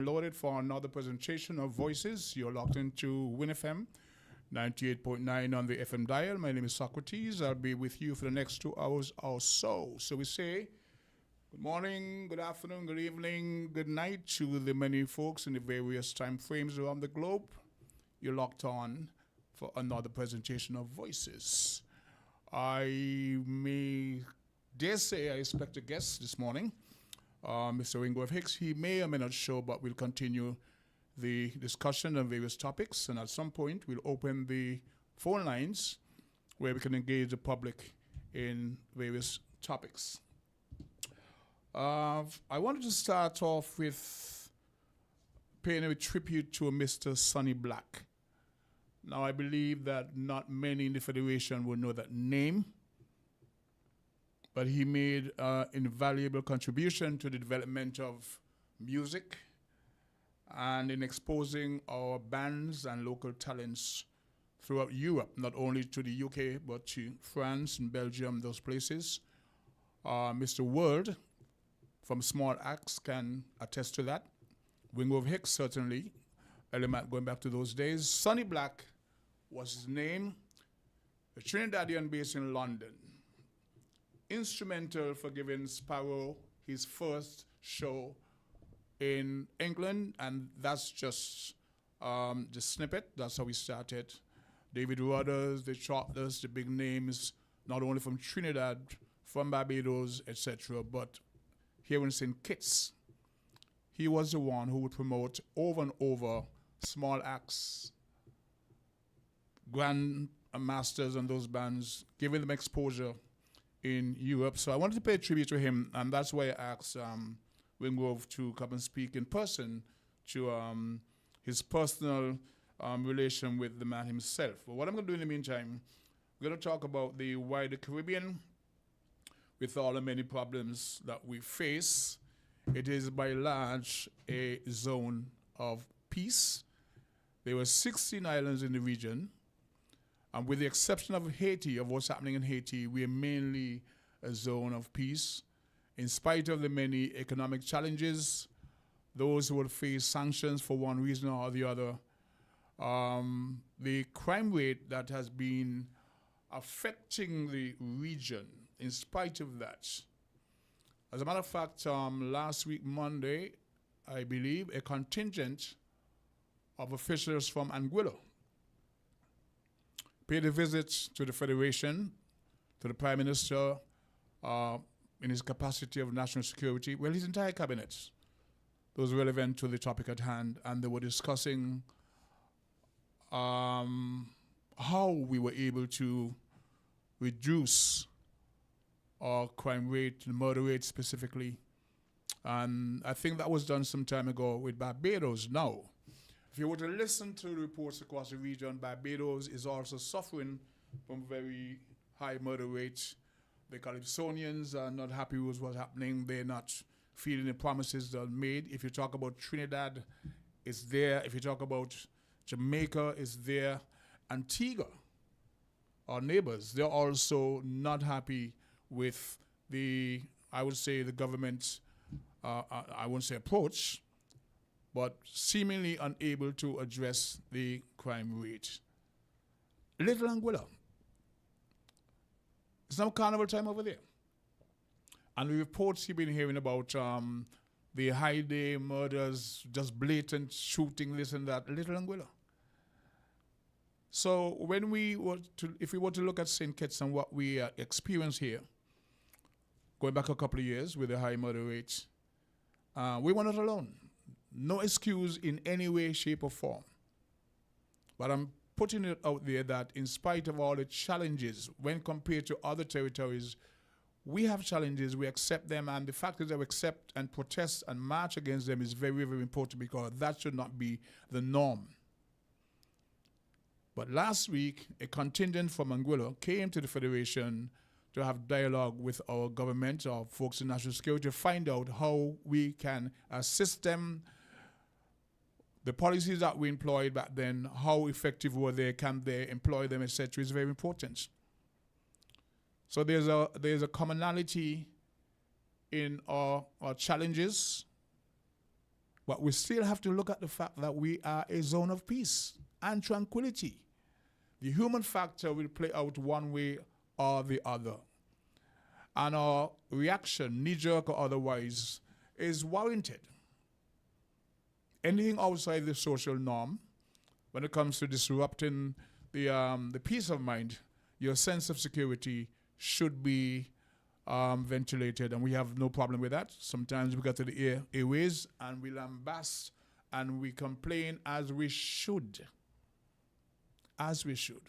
Loaded for another presentation of Voices. You're locked into winnfm 98.9 on the FM dial. My name is Socrates. I'll be with you for the next 2 hours or so. So we say good morning, good afternoon, good evening, good night to the many folks in the various time frames around the globe. You're locked on for another presentation of Voices. I dare say I expect a guest this morning. Mr. Ringo Hicks. He may or may not show, but we'll continue the discussion on various topics, and at some point we'll open the phone lines where we can engage the public in various topics. I wanted to start off with paying a tribute to Mr. Sonny Black. Now, I believe that not many in the Federation will know that name, but he made an invaluable contribution to the development of music and in exposing our bands and local talents throughout Europe, not only to the UK, but to France and Belgium, those places. Mr. World from Small Axe can attest to that. Ringo Hicks, certainly, element going back to those days. Sonny Black was his name, a Trinidadian based in London. Instrumental for giving Sparrow his first show in England, and that's just the snippet. That's how we started. David Rudders, the Chotlers, the big names, not only from Trinidad, from Barbados, etc., but here in St. Kitts, he was the one who would promote over and over Small Acts, Grand Masters and those bands, giving them exposure in Europe. So I wanted to pay tribute to him, and that's why I asked Wingrove to come and speak in person to his personal relation with the man himself. But what I'm going to do in the meantime, we're going to talk about the wider Caribbean with all the many problems that we face. It is by and large a zone of peace. There were 16 islands in the region. And with the exception of Haiti, of what's happening in Haiti, we are mainly a zone of peace. In spite of the many economic challenges, those who will face sanctions for one reason or the other, the crime rate that has been affecting the region, in spite of that. As a matter of fact, last week, Monday, I believe, a contingent of officials from Anguilla paid a visit to the Federation, to the Prime Minister, in his capacity of national security, well, his entire cabinet, those relevant to the topic at hand, and they were discussing how we were able to reduce our crime rate, murder rate specifically. And I think that was done some time ago with Barbados. Now, if you were to listen to the reports across the region, Barbados is also suffering from very high murder rates. The Calypsonians are not happy with what's happening. They're not feeling the promises that are made. If you talk about Trinidad, it's there. If you talk about Jamaica, it's there. Antigua, our neighbors, they're also not happy with the, I would say, the government's, I won't say approach, but seemingly unable to address the crime rate. Little Anguilla. It's now carnival time over there. And the reports you've been hearing about the high day murders, just blatant shooting, this and that, Little Anguilla. So when if we were to look at St. Kitts and what we experience here, going back a couple of years with the high murder rates, we were not alone. No excuse in any way, shape, or form. But I'm putting it out there that in spite of all the challenges, when compared to other territories, we have challenges, we accept them, and the fact is that we accept and protest and march against them is very, very important, because that should not be the norm. But last week, a contingent from Anguilla came to the Federation to have dialogue with our government, our folks in national security, to find out how we can assist them. The policies that we employed back then, how effective were they, can they employ them, etc., is very important. So there's a commonality in our challenges, But we still have to look at the fact that we are a zone of peace and tranquility. The human factor will play out one way or the other. And our reaction, knee-jerk or otherwise, is warranted. Anything outside the social norm, when it comes to disrupting the peace of mind, your sense of security should be ventilated, and we have no problem with that. Sometimes we go to the airways and we lambast and we complain as we should. As we should.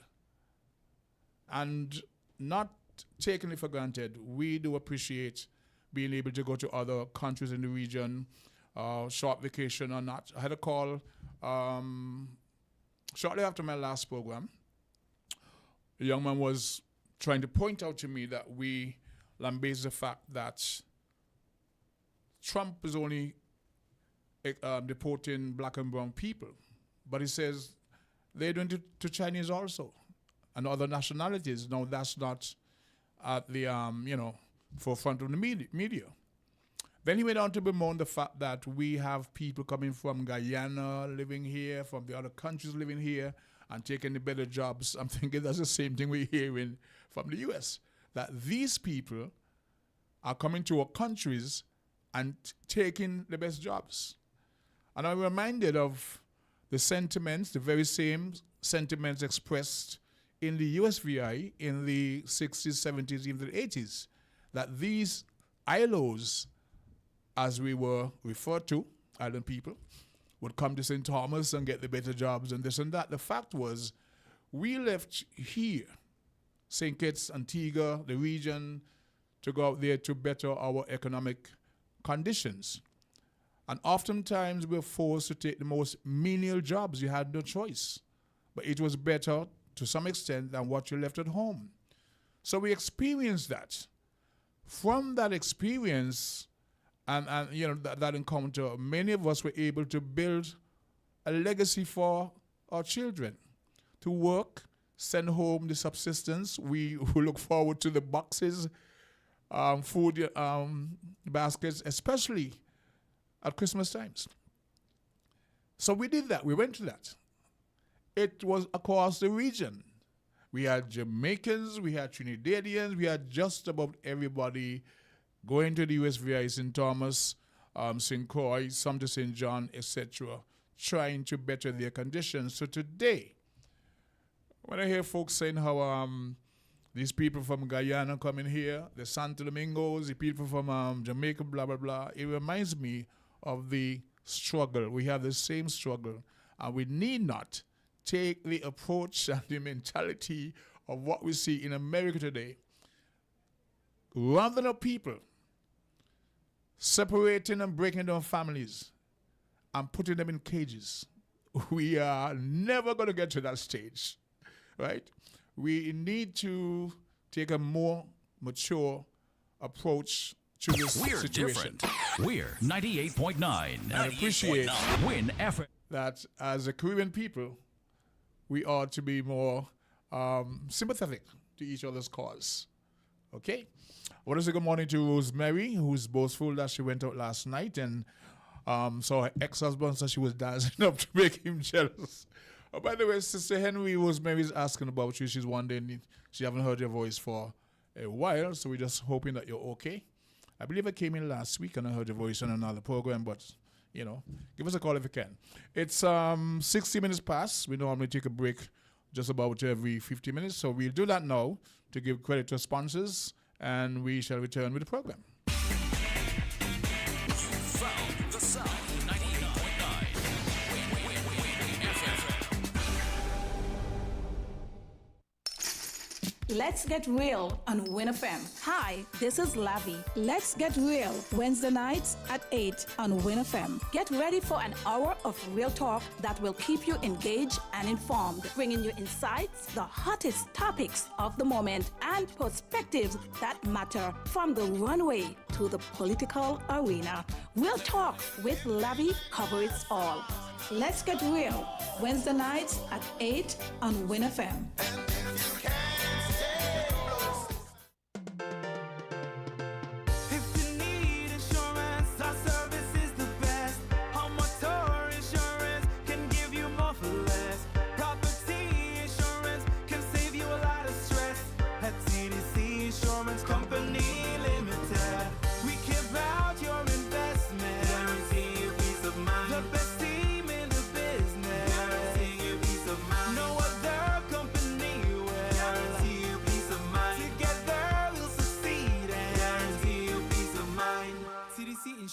And not taking it for granted, we do appreciate being able to go to other countries in the region, short vacation or not. I had a call shortly after my last program. The young man was trying to point out to me that we lambaste the fact that Trump is only deporting black and brown people. But he says they're doing it to Chinese also and other nationalities. No, that's not at the, forefront of the media. Then he went on to bemoan the fact that we have people coming from Guyana living here, from the other countries living here, and taking the better jobs. I'm thinking that's the same thing we're hearing from the U.S., that these people are coming to our countries and taking the best jobs. And I'm reminded of the sentiments, the very same sentiments expressed in the USVI in the 60s, 70s, even the 80s, that these ILOs, as we were referred to, island people, would come to St. Thomas and get the better jobs and this and that. The fact was, we left here, St. Kitts, Antigua, the region, to go out there to better our economic conditions. And oftentimes we're forced to take the most menial jobs. You had no choice. But it was better to some extent than what you left at home. So we experienced that. From that experience and that encounter, many of us were able to build a legacy for our children, to work, send home the subsistence. We look forward to the boxes, food baskets, especially at Christmas times. So we did that. We went to that. It was across the region. We had Jamaicans, we had Trinidadians, we had just about everybody going to the USVI, St. Thomas, St. Croix, some to St. John, etc., trying to better their conditions. So today, when I hear folks saying how these people from Guyana coming here, the Santo Domingos, the people from Jamaica, blah, blah, blah, it reminds me of the struggle. We have the same struggle, and we need not take the approach and the mentality of what we see in America today. Rather than people separating and breaking down families and putting them in cages, we are never going to get to that stage, right? We need to take a more mature approach to this situation. Different. We're 98.9. I appreciate WinFM. that as a Caribbean people, we ought to be more sympathetic to each other's cause. Okay? I want to say good morning to Rosemary, who's boastful that she went out last night and saw her ex-husband, so she was dancing up to make him jealous. Oh, by the way, Sister Henry, Rosemary's asking about you. She's wondering, she haven't heard your voice for a while, so we're just hoping that you're okay. I believe I came in last week and I heard your voice on another program, but give us a call if you can. It's 60 minutes past. We normally take a break just about every 50 minutes. So we'll do that now to give credit to sponsors, and we shall return with the program. Found the sound. 98.9. Let's get real on WinFM. Hi, this is Lavi. Let's get real Wednesday nights at 8 on WinFM. Get ready for an hour of real talk that will keep you engaged and informed, bringing you insights, the hottest topics of the moment, and perspectives that matter from the runway to the political arena. Real talk with Lavi covers all. Let's get real Wednesday nights at 8 on WinFM.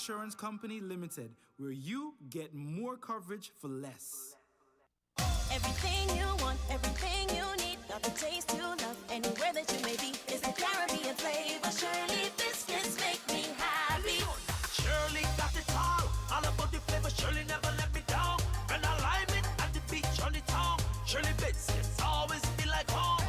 Insurance Company Limited, where you get more coverage for less. Everything you want, everything you need, got the taste you love, anywhere that you may be. It's the Caribbean flavor. Shirley biscuits make me happy. Shirley got it all about the flavor. Shirley never let me down. When I lime it at the beach on the town, Shirley biscuits always feel like home.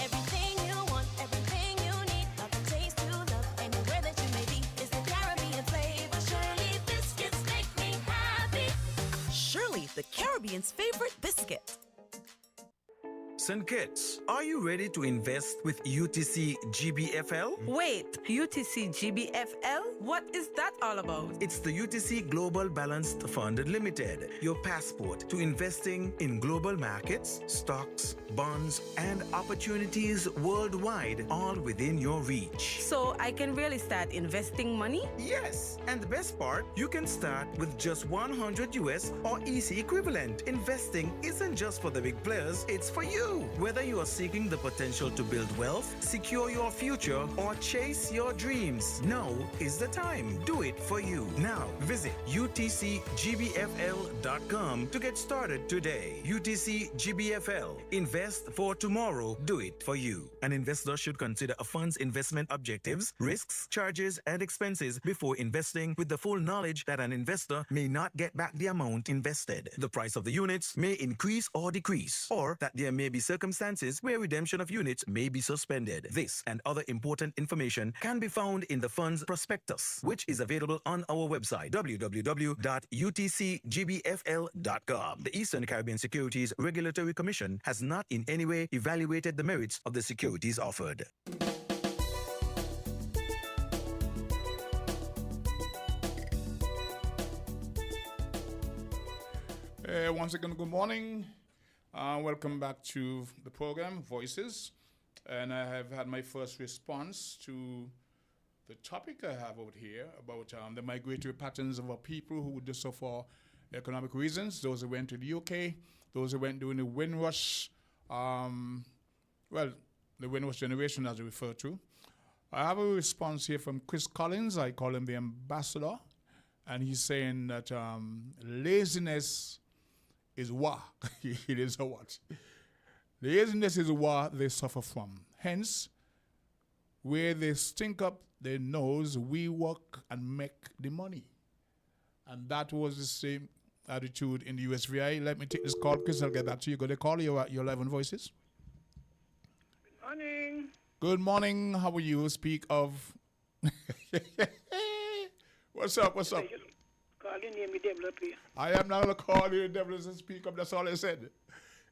Everything you want, everything you need, got the taste you love, anywhere that you may be. It's the Caribbean flavor. Shirley biscuits make me happy. Shirley, the Caribbean's favorite biscuit. St. Kitts, are you ready to invest with UTC GBFL? Wait, UTC GBFL? What is that all about? It's the UTC Global Balanced Fund Limited, your passport to investing in global markets, stocks, bonds, and opportunities worldwide, all within your reach. So I can really start investing money? Yes, and the best part, you can start with just 100 US or EC equivalent. Investing isn't just for the big players, it's for you. Whether you are seeking the potential to build wealth, secure your future, or chase your dreams, now is the time. Do it for you. Now, visit utcgbfl.com to get started today. UTC GBFL. Invest for tomorrow. Do it for you. An investor should consider a fund's investment objectives, risks, charges, and expenses before investing with the full knowledge that an investor may not get back the amount invested. The price of the units may increase or decrease, or that there may be circumstances where redemption of units may be suspended. This and other important information can be found in the fund's prospectus, which is available on our website, www.utcgbfl.com. The Eastern Caribbean Securities Regulatory Commission has not in any way evaluated the merits of the securities offered. Once again, good morning. Welcome back to the program, Voices. And I have had my first response to the topic I have out here about the migratory patterns of our people who do so for economic reasons, those who went to the UK, those who went during the Windrush, the Windrush generation as we refer to. I have a response here from Chris Collins. I call him the ambassador. And he's saying that laziness is what? It is a what? Laziness is what they suffer from. Hence, where they stink up their nose, we work and make the money. And that was the same attitude in the USVI. Let me take this call, Chris. I'll get back to you. Go to call. You're live on Voices. Good morning. Good morning. How are you? Speak of. What's up? What's up? Calling me devil up here. I am not going to call you the devil and speak up. That's all I said.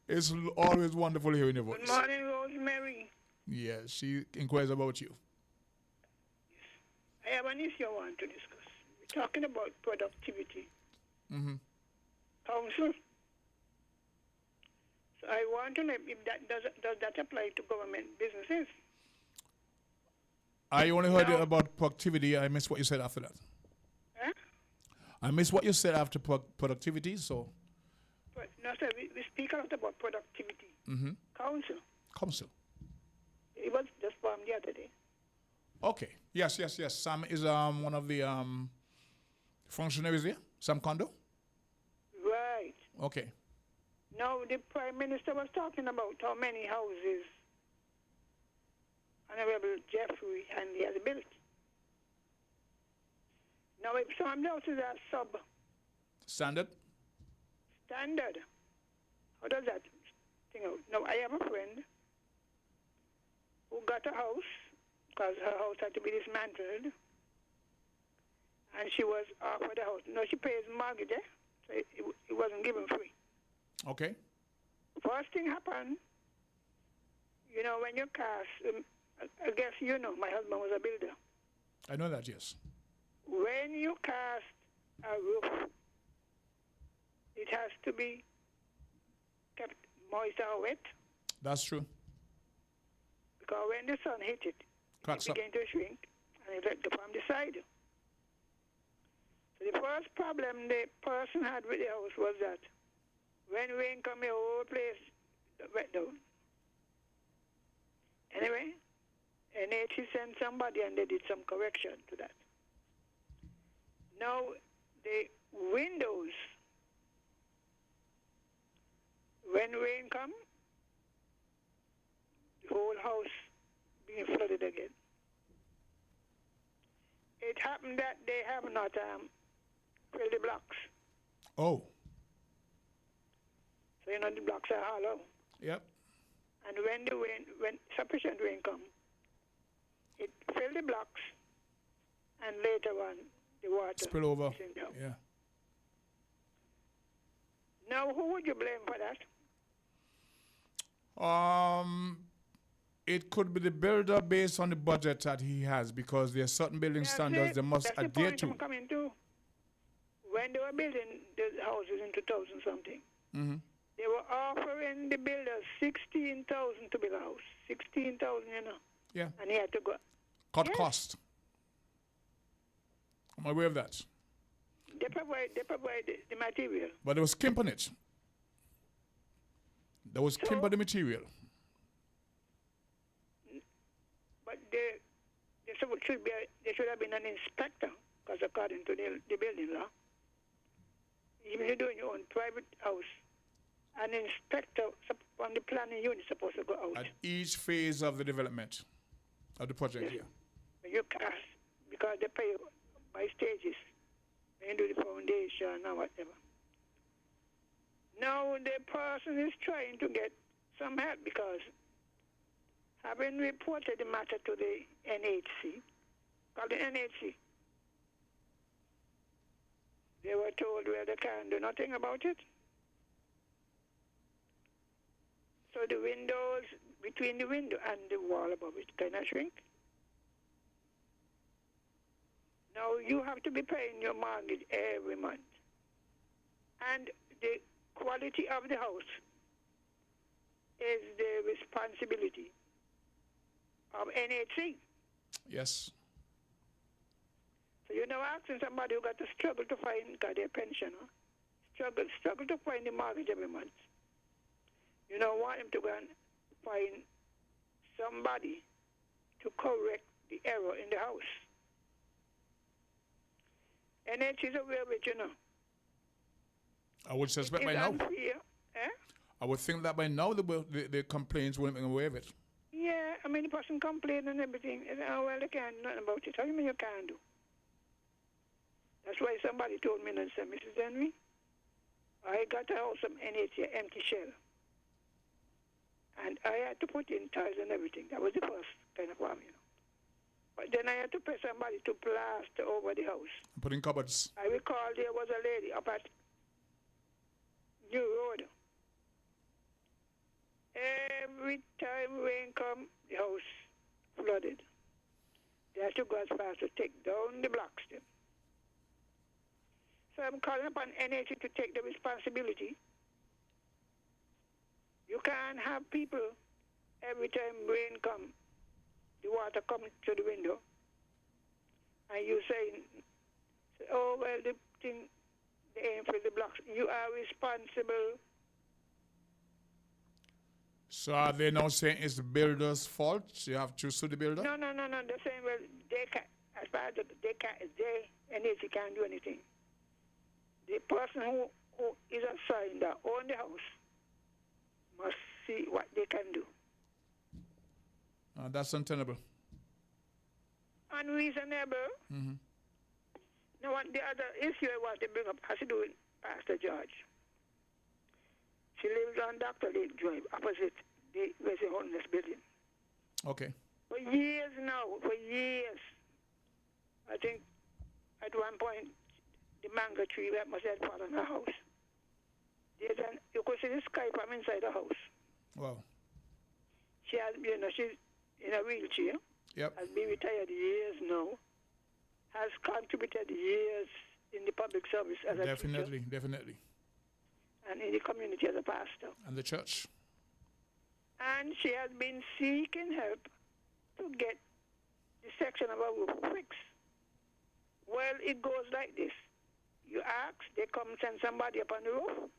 It's always wonderful hearing your voice. Good morning, Rosemary. Yeah, she inquires about you. I have an issue I want to discuss. We're talking about productivity. Mm-hmm. Council. So I want to know if that does that apply to government businesses? I only heard about productivity. I missed what you said after that. Huh? I missed what you said after productivity, so. But, no, sir, we speak a lot about productivity. Mm-hmm. Council. It was just formed the other day. Okay. Yes. Sam is one of the functionaries here. Sam Kondo? Right. Okay. Now, the Prime Minister was talking about how many houses Honorable Jeffrey Hanley has built. Now, if some houses are Standard? How does that thing out? Now, I have a friend who got a house because her house had to be dismantled, and she was offered a house. No, she pays mortgage, so it wasn't given free. Okay. First thing happened, when you cast, I guess my husband was a builder. I know that, yes. When you cast a roof, it has to be kept moist or wet. That's true. Because when the sun hit it, Cracks it began to shrink, and it let the from the side. So the first problem the person had with the house was that when rain come, the whole place wet down. Anyway, NHC sent somebody and they did some correction to that. Now, the windows, when rain come, the whole house being flooded again. It happened that they have not filled the blocks. Oh. So, the blocks are hollow. Yep. And when sufficient rain come, it filled the blocks, and later on, the water Spill over. is in there. Yeah. Now, who would you blame for that? It could be the builder based on the budget that he has, because there are certain building standards they must That's adhere the to. point I'm coming to. When they were building the houses in 2000 something, Mm-hmm. they were offering the builders 16,000 to build a house. 16,000, Yeah. And he had to go. Cut Yes. cost. I'm aware of that. They provide the material. But there was skimp on it. There was skimp on the material. But there should have been an inspector, because according to the building law, even if you're doing your own private house, an inspector on the planning unit is supposed to go out. At each phase of the development of the project here. You cast, because they pay by stages. When you do the foundation or whatever. Now the person is trying to get some help, because having reported the matter to the NHC, called the NHC, they were told, well, they can't do nothing about it. So the windows, between the window and the wall above it, cannot shrink. Now you have to be paying your mortgage every month. And the quality of the house is the responsibility of NHC. Yes. So you're now asking somebody who got to struggle to find their pension, struggle to find the mortgage every month. You don't want him to go and find somebody to correct the error in the house. NHC is aware of it, I would suspect It's by now. unfair, eh? I would think that by now the complaints wouldn't be aware of it. Yeah, I mean, the person complained and everything. And, well, they can't do nothing about it. How do you mean you can't do? That's why somebody told me and said, Mrs. Henry, I got a house from NHC, empty shell. And I had to put in tiles and everything. That was the first kind of farm, But then I had to pay somebody to plaster over the house. Put in cupboards. I recall there was a lady up at New Road. Every time rain come, the house flooded. They had to go as far as to take down the blocks then. So I'm calling upon NHC to take the responsibility. You can't have people, every time rain come, the water comes to the window, and you say, oh, well, the thing, they ain't for the blocks. You are responsible. So are they now saying it's the builder's fault? You have to sue the builder? No. They're saying, well, they can, as far as NHC can't do anything. The person who is assigned that own the house must see what they can do. That's untenable. Unreasonable. Mm-hmm. Now, the other issue I want to bring up has to do with Pastor George. She lives on Dr. Lake Drive, opposite the Resident Homeless building. Okay. For years now, I think at one point, the mango tree that must have fallen in her house. You could see the sky from inside the house. Wow. She has, she's in a wheelchair. Yep. Has been retired years now. Has contributed years in the public service as a teacher. Definitely. And in the community as a pastor. And the church. And she has been seeking help to get the section of our roof fixed. Well, it goes like this. You ask, they come send somebody up on the roof,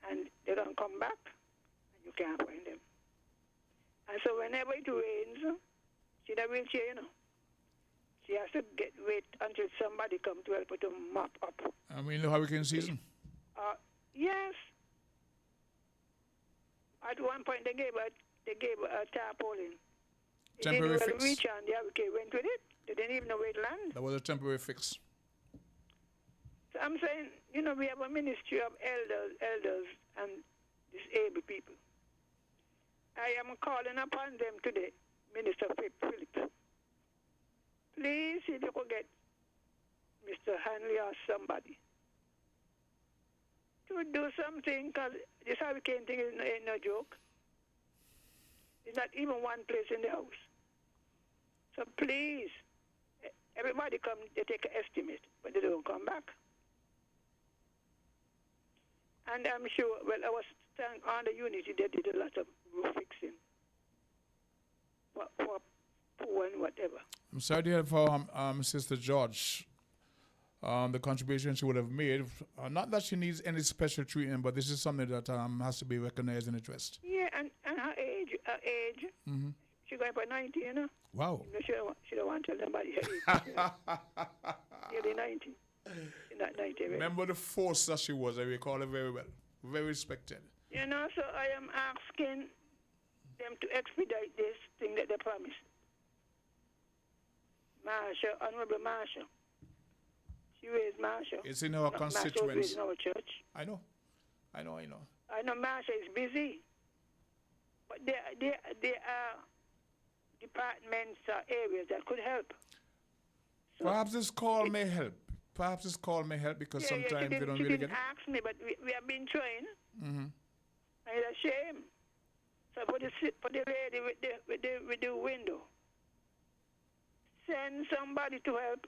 and they don't come back, and you can't find them. And so whenever it rains, she's in a wheelchair, She has to wait until somebody come to help her to mop up. I mean, the hurricane season. Yes. At one point they gave a tarpaulin. It Temporary didn't fix. reach and the hurricane went with it. They didn't even know where it landed. That was a temporary fix. So I'm saying, we have a ministry of elders and disabled people. I am calling upon them today, Minister Philip. Please, if you could get Mr. Hanley or somebody to do something, because this hurricane thing ain't no joke. It's not even one place in the house. So please, everybody come, they take an estimate, but they don't come back. And I'm sure, I was on the Unity, they did a lot of roof fixing for poor and whatever. I'm sorry to hear for Sister George. The contribution she would have made. Not that she needs any special treatment, but this is something that has to be recognized and addressed. Yeah, and her age, Mm-hmm. she's going for 90, Wow. She don't want to tell anybody her age. Nearly 90. She's not 90. Right? Remember the force that she was. I recall her very well. Very respected. So I am asking them to expedite this thing that they promised. Marsha, Honorable Marsha. She raised Marsha. It's in our constituents. Marsha was raised in our church. I know I know Marsha is busy. But there are departments or areas that could help. So Perhaps this call may help. Because sometimes they don't really get it. She didn't ask me, but we have been trying. Mm-hmm. And it's a shame. So for the lady with the window, send somebody to help.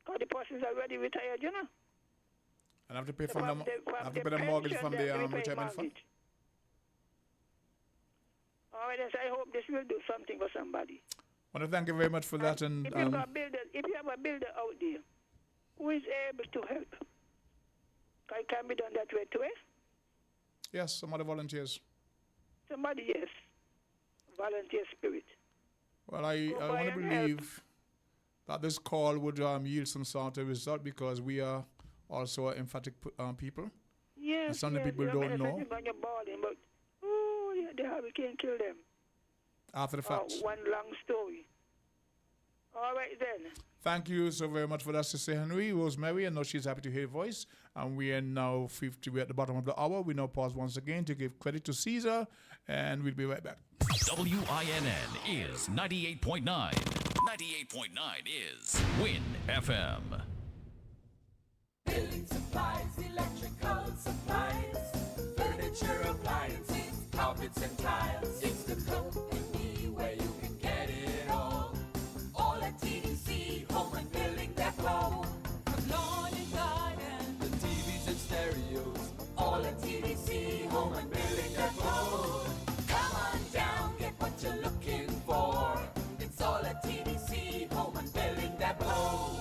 Because the person's already retired, And I have to pay the mortgage from the retirement fund. All right, so I hope this will do something for somebody. I want to thank you very much for that. And if you have a builder out there who is able to help, it can be done that way too, yes, some other volunteers. Somebody, yes. Volunteer spirit. Well, I want to believe that this call would yield some sort of result because we are also emphatic people. Yes, and some of the people don't know. But, the hurricane killed them. After the fact. One long story. All right, then. Thank you so very much for that, Sister Henry. Rosemary, I know she's happy to hear your voice. And we are now 50. We're at the bottom of the hour. We now pause once again to give credit to Caesar, and we'll be right back. WINN is 98.9. 98.9 is Win FM. Building supplies, electrical supplies, furniture, appliances, carpets and tiles. It's the company where you can get it all. All at TDC, home and building depot. From lawn and garden, the TVs and stereos. All at TDC, home and building depot. Come on down, get what you're looking for. It's all at TDC, home and building depot.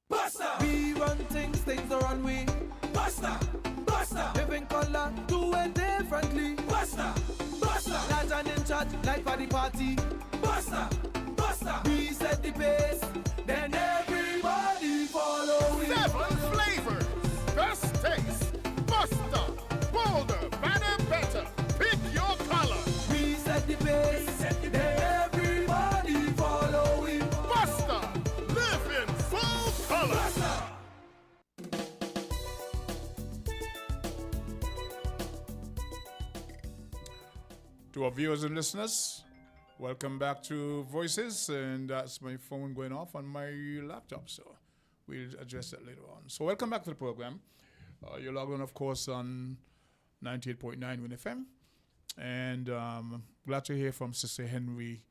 Buster! We run things are on we. Buster! Buster! Living color, do it differently. Buster! Buster! Large and in charge, like for the party. Buster! Buster! We set the pace, then everybody follow it. 7 flavors, best taste, Buster, bolder, better, better. Pick your color. We set the pace, then everybody follow it. Buster, live in full color. Buster! To our viewers and listeners, welcome back to Voices, and that's my phone going off on my laptop, so we'll address that later on. So welcome back to the program. You're logged on, of course, on 98.9 Win FM, and glad to hear from Sister Henry.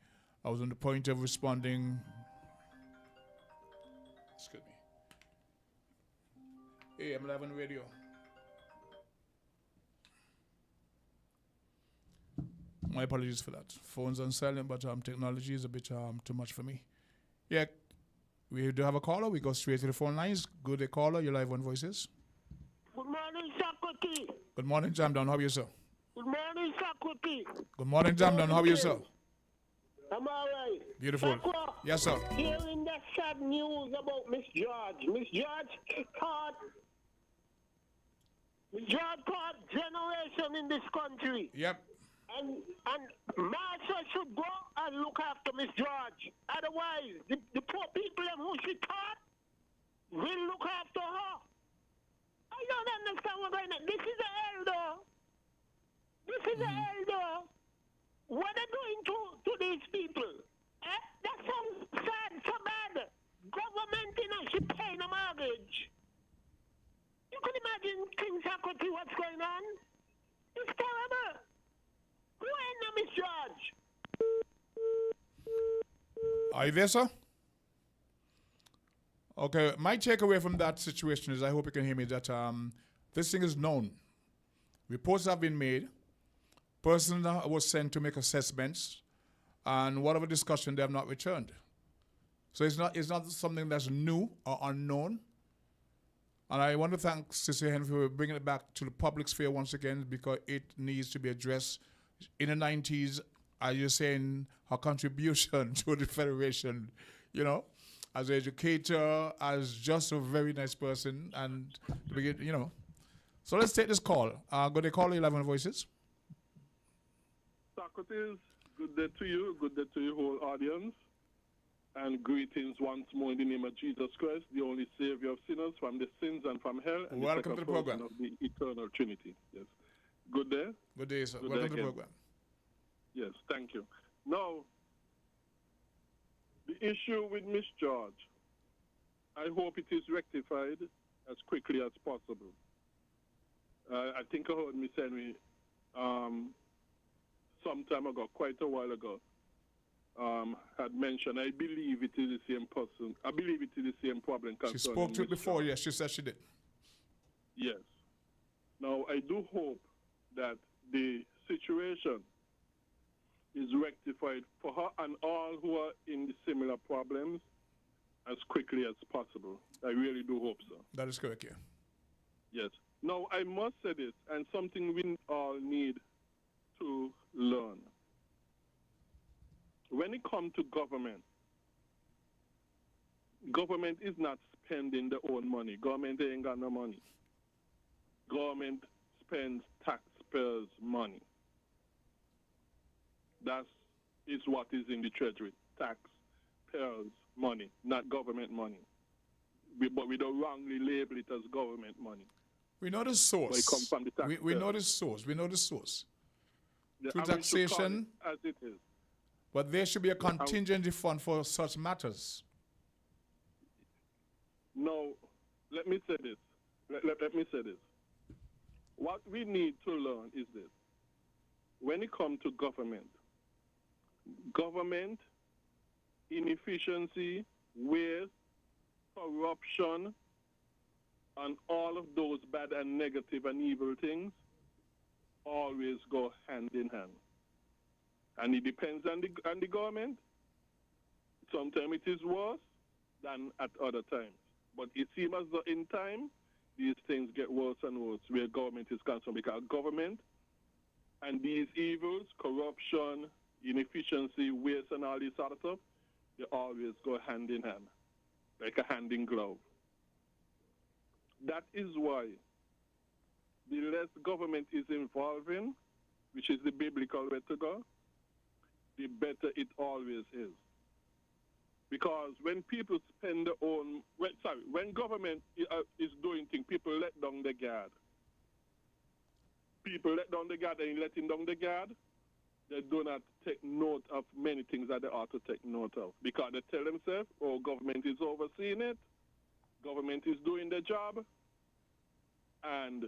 I was on the point of responding. Excuse me. Hey, I'm live on the radio. My apologies for that. Phone's on silent, but technology is a bit too much for me. Yeah, we do have a caller. We go straight to the phone lines. Good day, caller. You're live on Voices. Good morning, Socrates. Good morning, Jam Down. How are you, sir? Good morning, Socrates. Good morning, Jam Down. How are you, sir? I'm alright. Beautiful. Sakwa, Yes, sir. hearing the sad news about Miss George. Miss George caught generation in this country. Yep. And Master should go and look after Miss George. Otherwise, the poor people who she taught will look after her. I don't understand what's going on. This is an elder. This is an elder. What are they doing to these people? That sounds sad, so bad. Government, she paying a mortgage. You can imagine King Sakoti, what's going on? It's terrible. Who ain't no Miss George? Are you there, sir? Okay, my takeaway from that situation is, I hope you can hear me, that this thing is known. Reports have been made. Person was sent to make assessments, and whatever discussion, they have not returned. So it's not something that's new or unknown. And I want to thank Sister Henry for bringing it back to the public sphere once again, because it needs to be addressed. In the 90s, as you're saying, her contribution to the Federation, as an educator, as just a very nice person, and, So let's take this call. Go to call 11 Voices. Socrates, good day to you, good day to your whole audience, and greetings once more in the name of Jesus Christ, the only Savior of sinners from the sins and from hell, and Welcome to the program. Of the eternal Trinity. Yes. Good day. Good day, sir. Good Welcome day to the again. program. Yes, thank you. Now, the issue with Miss George, I hope it is rectified as quickly as possible. I think I heard Miss Henry some time ago, quite a while ago, had mentioned, I believe it is the same person. I believe it is the same problem. She spoke to it before, yes, she said she did. Yes. Now, I do hope that the situation is rectified for her and all who are in the similar problems as quickly as possible. I really do hope so. That is correct, yeah. Yes. Now, I must say this, and something we all need to learn. When it comes to government is not spending their own money. Government ain't got no money. Government spends taxpayers' money. That is what is in the treasury. Taxpayers' money, not government money. But we don't wrongly label it as government money. We know the source. But it comes from the taxpayers. We know the source. We know the source. Through And we should call taxation, it as it is. but there should be a contingency fund for such matters. No, let me say this. Let me say this. What we need to learn is this. When it comes to government inefficiency, waste, corruption, and all of those bad and negative and evil things always go hand in hand. And it depends on the government. Sometimes it is worse than at other times. But it seems as though in time, these things get worse and worse where government is concerned, because government and these evils, corruption, inefficiency, waste, and all this sort of stuff, they always go hand in hand, like a hand in glove. That is why the less government is involved in, which is the biblical way to go, the better it always is. Because when people spend their own, when government is doing things, people let down the guard. People let down the guard, and letting down the guard, they do not take note of many things that they ought to take note of. Because they tell themselves, oh, government is overseeing it, government is doing the job, and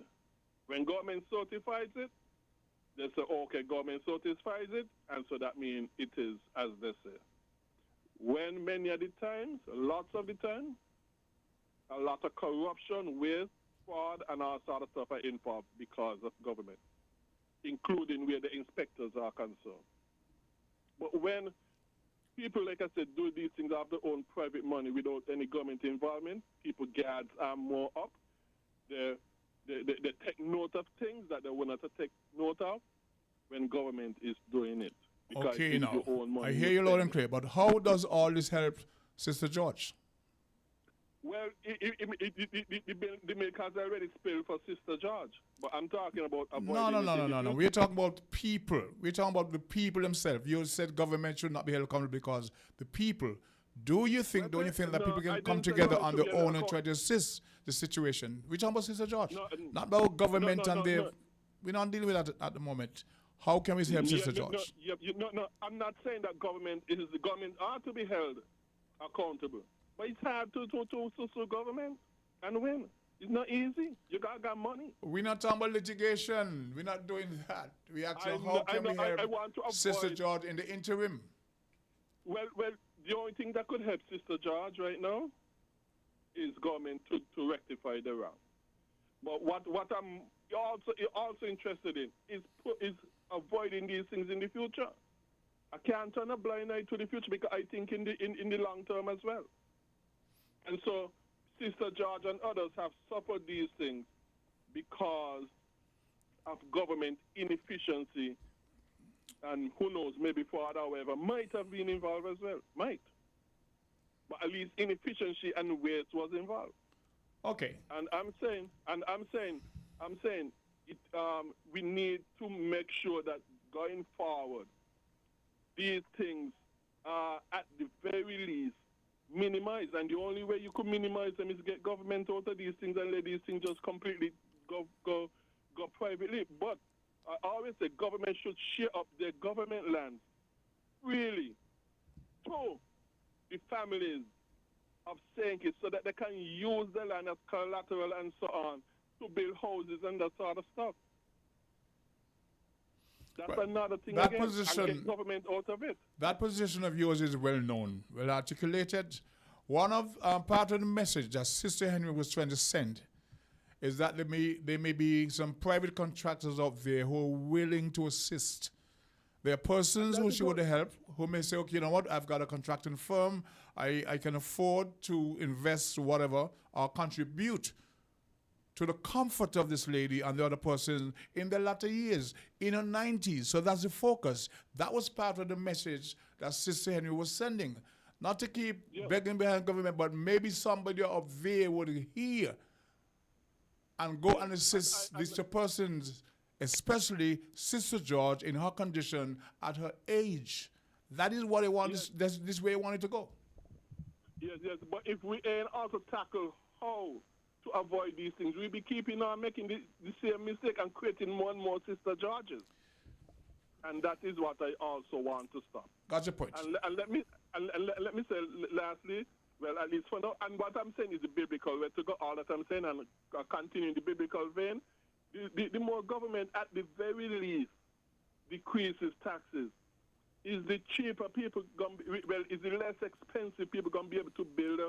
when government certifies it, they say, okay, government certifies it, and so that means it is as they say. When many of the times, lots of the time, a lot of corruption, waste, fraud, and all sort of stuff are involved because of government, including where the inspectors are concerned. But when people, like I said, do these things out of their own private money without any government involvement, people guards are more up. They take note of things that they want to take note of when government is doing it. Because Okay, it's now, your own money I hear you you loud spend and it. clear, but how does all this help Sister George? Well, the milk has already spilled for Sister George. But I'm talking about avoiding No, it no, in no, the no, no. future. We're talking about people. We're talking about the people themselves. You said government should not be held accountable because the people. Don't you think that people can I come didn't say together government on should their be held own and try to assist the situation? We're talking about Sister George. No, Not about government no, and no, their... no. We're not dealing with that at the moment. How can we help Sister George? No, I'm not saying that the government are to be held accountable. But it's hard to sue government and win. It's not easy. You got money. We're not talking about litigation. We're not doing that. We're asking how can we help I want to avoid, Sister George in the interim? Well, the only thing that could help Sister George right now is government to rectify the wrong. But what I'm also interested in is avoiding these things in the future. I can't turn a blind eye to the future because I think in the long term as well. And so Sister George and others have suffered these things because of government inefficiency, and who knows, maybe fraud, however, might have been involved as well. Might. But at least inefficiency and waste was involved. Okay. And I'm saying, we need to make sure that going forward, these things are at the very least minimized. And the only way you could minimize them is get government out of these things and let these things just completely go privately. But I always say government should share up their government lands really to the families of Sankey so that they can use the land as collateral and so on to build houses and that sort of stuff. That's another thing that again, position, and get government out of it. That position of yours is well known, well articulated. One of part of the message that Sister Henry was trying to send is that there may be some private contractors out there who are willing to assist. There are persons who she would help who may say, okay, you know what, I've got a contracting firm, I can afford to invest whatever or contribute to the comfort of this lady and the other person in the latter years, in her 90s. So that's the focus. That was part of the message that Sister Henry was sending. Not to keep begging behind government, but maybe somebody up there would hear and go and assist these two persons, especially Sister George in her condition at her age. That is what I want. This way I want it to go. Yes. But if we ain't also tackle how to avoid these things, we'll be keeping on making the same mistake and creating more and more Sister Georges. And that is what I also want to stop. Got your point. And let me say lastly, well, at least for now, and what I'm saying is the biblical way to go. All that I'm saying, and continuing the biblical vein, the more government, at the very least, decreases taxes, is the cheaper people going to be, well, is the less expensive people going to be able to build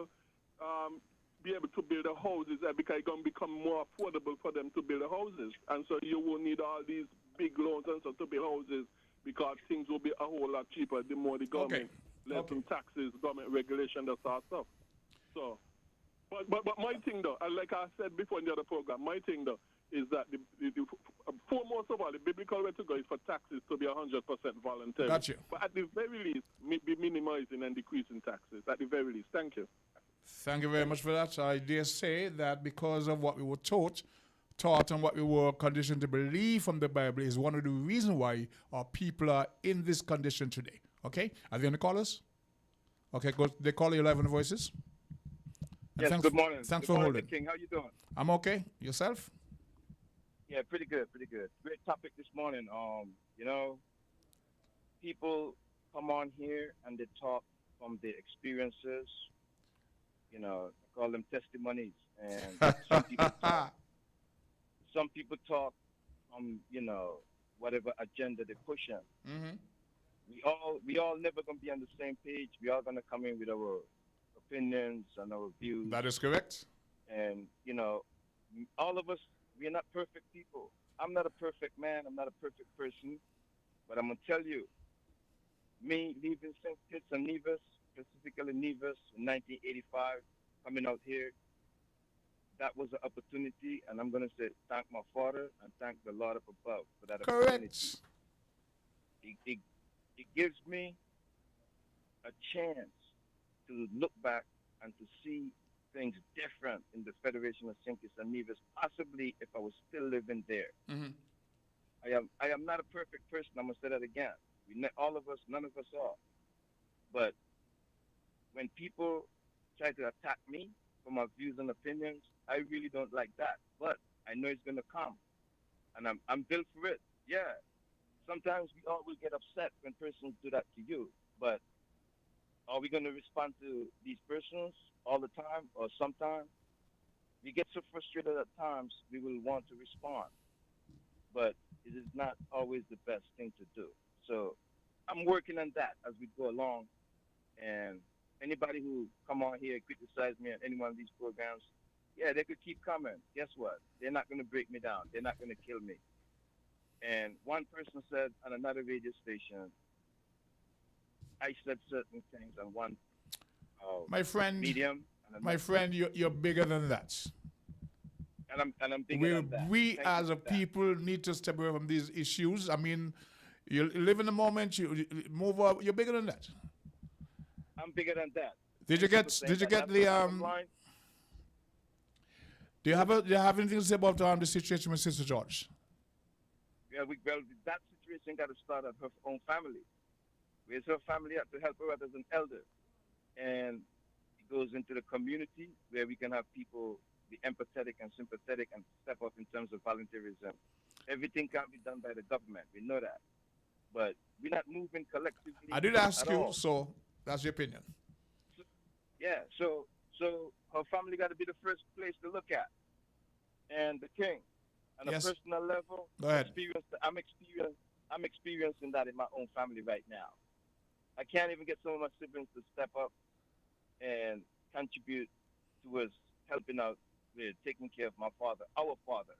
the houses because it's going to become more affordable for them to build the houses. And so you won't need all these big loans and so to build houses because things will be a whole lot cheaper the more the government less in taxes, government regulation, that sort of stuff. So, but my thing though, like I said before in the other program, my thing though is that the foremost of all, the biblical way to go is for taxes to be 100% voluntary. Gotcha. But at the very least, be minimizing and decreasing taxes. At the very least. Thank you. Thank you very much for that. I dare say that because of what we were taught and what we were conditioned to believe from the Bible is one of the reasons why our people are in this condition today. Okay? Are there any callers? Okay, good. They call you live on the voices. And yes, good morning. Thanks good for morning, holding. King. How you doing? I'm okay. Yourself? Yeah, pretty good. Great topic this morning. You know, people come on here and they talk from their experiences. You know, I call them testimonies. And some people talk from, you know, whatever agenda they're pushing. Mm-hmm. We all never gonna be on the same page. We all gonna come in with our opinions and our views. That is correct. And you know, all of us, we are not perfect people. I'm not a perfect man. I'm not a perfect person. But I'm gonna tell you, me leaving St. Kitts and Nevis, specifically Nevis, in 1985, coming out here, that was an opportunity, and I'm gonna say thank my Father and thank the Lord up above for that opportunity. Correct. it gives me a chance to look back and to see things different in the Federation of St. Kitts and Nevis, possibly if I was still living there. Mm-hmm. I am not a perfect person. I'm going to say that again. All of us, none of us are. But when people try to attack me for my views and opinions, I really don't like that. But I know it's going to come. And I'm built for it. Yeah. Sometimes we all will get upset when persons do that to you. But are we going to respond to these persons all the time or sometimes? We get so frustrated at times, we will want to respond. But it is not always the best thing to do. So I'm working on that as we go along. And anybody who come on here and criticize me on any one of these programs, yeah, they could keep coming. Guess what? They're not going to break me down. They're not going to kill me. And one person said on another radio station, I said certain things on one my friend, medium. My friend, you're bigger than that. And I'm bigger than that. We as a people need to step away from these issues. I mean, you live in the moment, you move up. You're bigger than that. I'm bigger than that. Did you get the Do you have anything to say about the situation with Sister George? Yeah, that situation got to start at her own family. Where's her family at to help her out as an elder? And it goes into the community where we can have people be empathetic and sympathetic and step up in terms of volunteerism. Everything can't be done by the government. We know that. But we're not moving collectively. I did ask you, all. so that's your opinion. So her family got to be the first place to look at. And the king, on a personal level, go ahead. I'm experiencing that in my own family right now. I can't even get some of my siblings to step up and contribute towards helping out with taking care of my father, our father.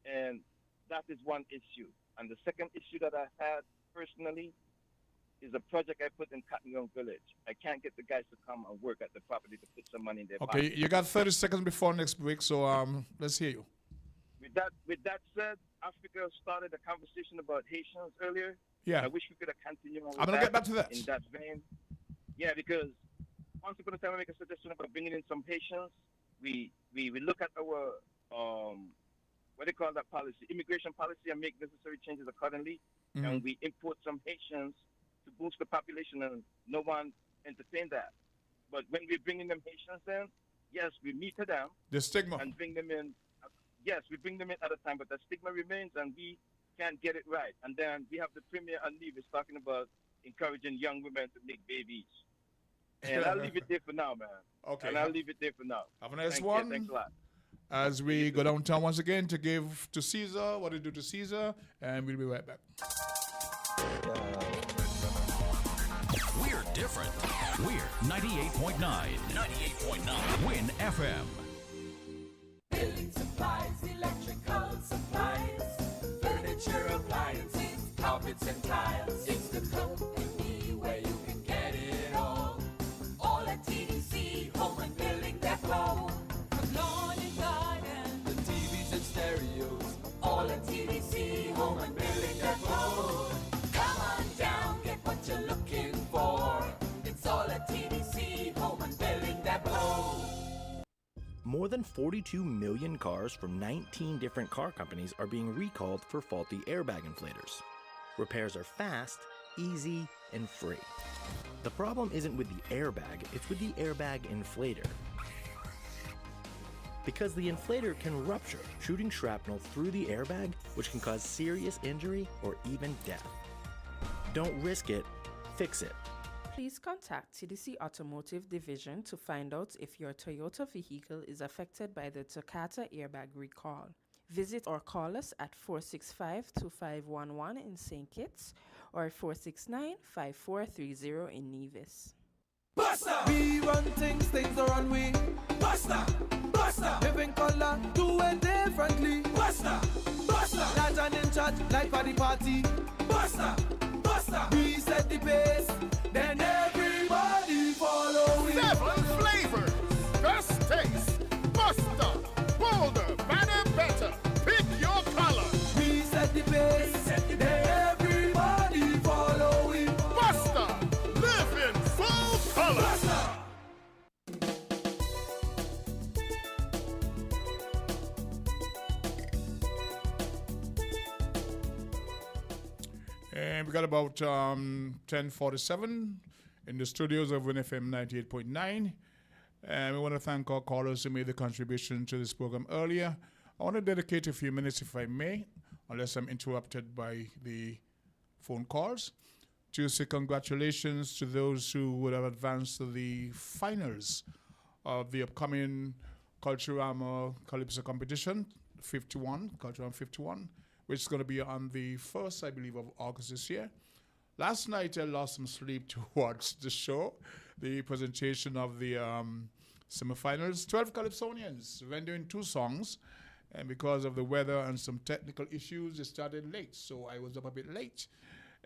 And that is one issue. And the second issue that I had personally is a project I put in Cotton Young Village. I can't get the guys to come and work at the property to put some money in their Okay, pocket. you got 30 seconds before next break, so let's hear you. With that said, Africa started a conversation about Haitians earlier. Yeah. I wish we could have continued on with I'm going to get back to that. In that vein. Yeah, because once upon a time I make a suggestion about bringing in some Haitians, we look at our, what do you call that policy, immigration policy, and make necessary changes accordingly. Mm-hmm. And we import some Haitians to boost the population, and no one entertained that. But when we're bringing them Haitians in, yes, we meet to them. The stigma. And bring them in. Yes, we bring them in at a time, but the stigma remains, and we can't get it right. And then we have the Premier and Nevis talking about encouraging young women to make babies. And I'll leave it there for now, man. Okay. And I'll leave it there for now. Have a nice Thank one. You. Thanks a lot. As we go downtown once again to give to Caesar what to do to Caesar, and we'll be right back. We're different. We're 98.9. 98.9. Win FM. Building supplies, electrical supplies, furniture, appliances, carpets and tiles. It's the company where you can get it all. All at TDC, home and building depot. From lawn and garden, the TVs and stereos. All at TDC, home and building depot. Come on down, get what you're looking for. It's all at TDC, home and building depot. More than 42 million cars from 19 different car companies are being recalled for faulty airbag inflators. Repairs are fast, easy, and free. The problem isn't with the airbag, it's with the airbag inflator. Because the inflator can rupture, shooting shrapnel through the airbag, which can cause serious injury or even death. Don't risk it, fix it. Please contact TDC Automotive Division to find out if your Toyota vehicle is affected by the Takata airbag recall. Visit or call us at 465-2511 in St. Kitts or 469-5430 in Nevis. Buster! We run things are run we. Buster! Buster! Living color, do it differently. Buster! Buster! Large and in charge, like for the party. Buster! Buster! We set the pace, then everybody follow it. 7 flavors, best taste, Buster, bolder, better, better. Pick your color. We set the pace, then everybody follow And we got about 10:47 in the studios of WinFM 98.9. And we want to thank our callers who made the contribution to this program earlier. I want to dedicate a few minutes, if I may, unless I'm interrupted by the phone calls, to say congratulations to those who would have advanced to the finals of the upcoming Culturama Calypso competition, Culturama 51, which is going to be on the 1st, I believe, of August this year. Last night, I lost some sleep to watch the show, the presentation of the semifinals. 12 Calypsonians rendering 2 songs, and because of the weather and some technical issues, it started late, so I was up a bit late.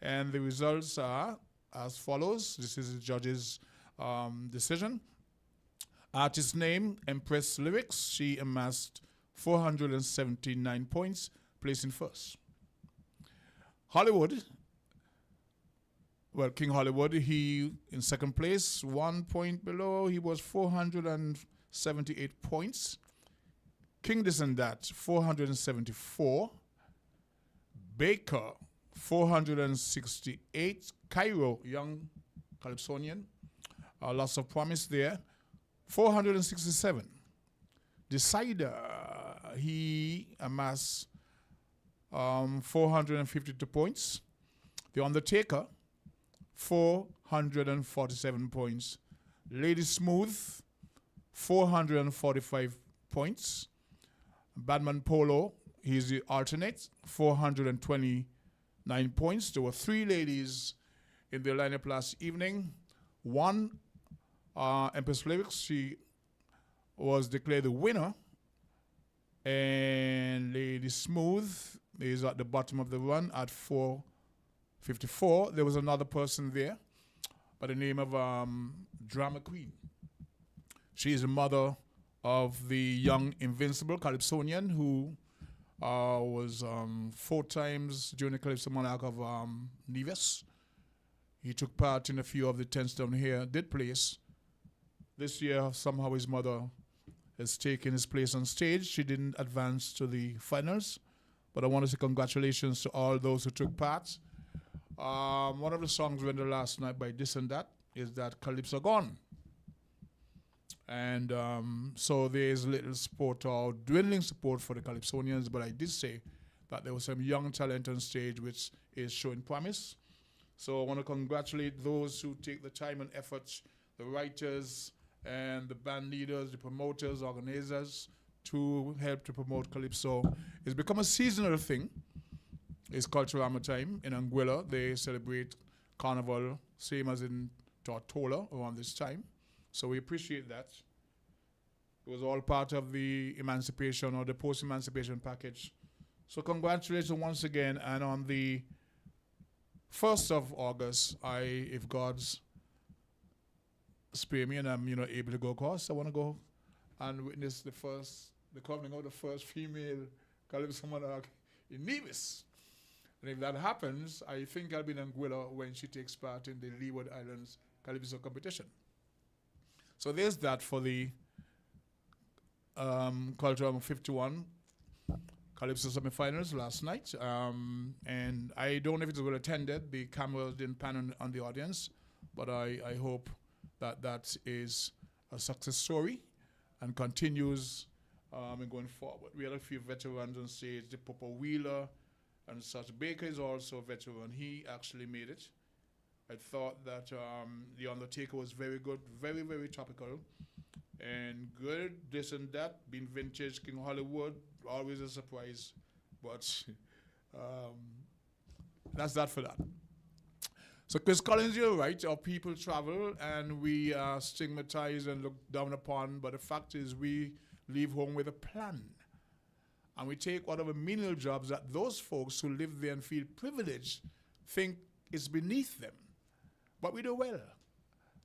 And the results are as follows. This is the judge's decision. Artist name, Empress Lyrics. She amassed 479 points, placing first. Hollywood, well, King Hollywood, he in second place, 1 point below. He was 478 points. King This and That, 474. Baker, 468. Cairo, young Calypsonian, lots of promise there, 467. Decider, he amassed 452 points. The Undertaker, 447 points. Lady Smooth, 445 points. Badman Polo, he's the alternate, 429 points. There were 3 ladies in the lineup last evening. One, Empress Lyrics, she was declared the winner. And Lady Smooth is at the bottom of the run at 454. There was another person there by the name of Drama Queen. She is the mother of the young Invincible Calypsonian who was 4 times Junior Calypso Monarch of Nevis. He took part in a few of the tents down here, did place. This year, somehow his mother has taken his place on stage. She didn't advance to the finals, but I want to say congratulations to all those who took part. One of the songs rendered last night by This and That is that Calypso Gone. And so there's little support or dwindling support for the Calypsonians, but I did say that there was some young talent on stage which is showing promise. So I want to congratulate those who take the time and effort, the writers and the band leaders, the promoters, organizers, to help to promote Calypso. It's become a seasonal thing. It's Culturama time in Anguilla. They celebrate Carnival, same as in Tortola around this time. So we appreciate that. It was all part of the emancipation or the post-emancipation package. So congratulations once again. And on the 1st of August, if God's spare me and I'm able to go across, I want to go and witness the coming of the first female Calypso monarch in Nevis. And if that happens, I think I'll be in Anguilla when she takes part in the Leeward Islands Calypso competition. So there's that for the Culturama 51 Calypso semifinals last night. And I don't know if it was well attended. The cameras didn't pan on the audience, but I hope that is a success story and continues in going forward. We had a few veterans on stage, the Papa Wheeler and such. Baker is also a veteran. He actually made it. I thought that The Undertaker was very good, very, very topical, and good, this and that, being vintage, King Hollywood, always a surprise, but that's that for that. So Chris Collins, you're right, our people travel and we are stigmatized and looked down upon, but the fact is we leave home with a plan. And we take whatever menial jobs that those folks who live there and feel privileged think is beneath them. But we do well,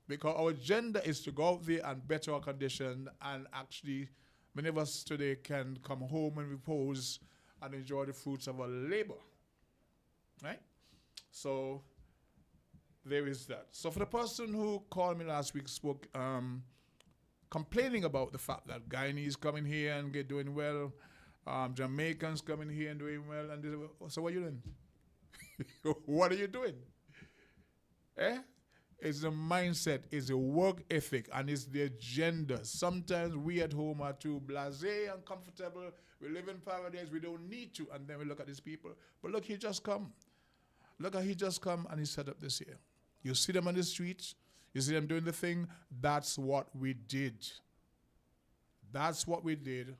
because our agenda is to go out there and better our condition, and actually many of us today can come home and repose and enjoy the fruits of our labor, right? So there is that. So for the person who called me last week, spoke complaining about the fact that Guyanese coming here and doing well, Jamaicans coming here and doing well, and so what are you doing? What are you doing? Eh? It's the mindset, it's the work ethic, and it's the agenda. Sometimes we at home are too blasé and comfortable. We live in paradise, we don't need to. And then we look at these people. But look, he just come. Look how he just come and he set up this here. You see them on the streets, you see them doing the thing. That's what we did. That's what we did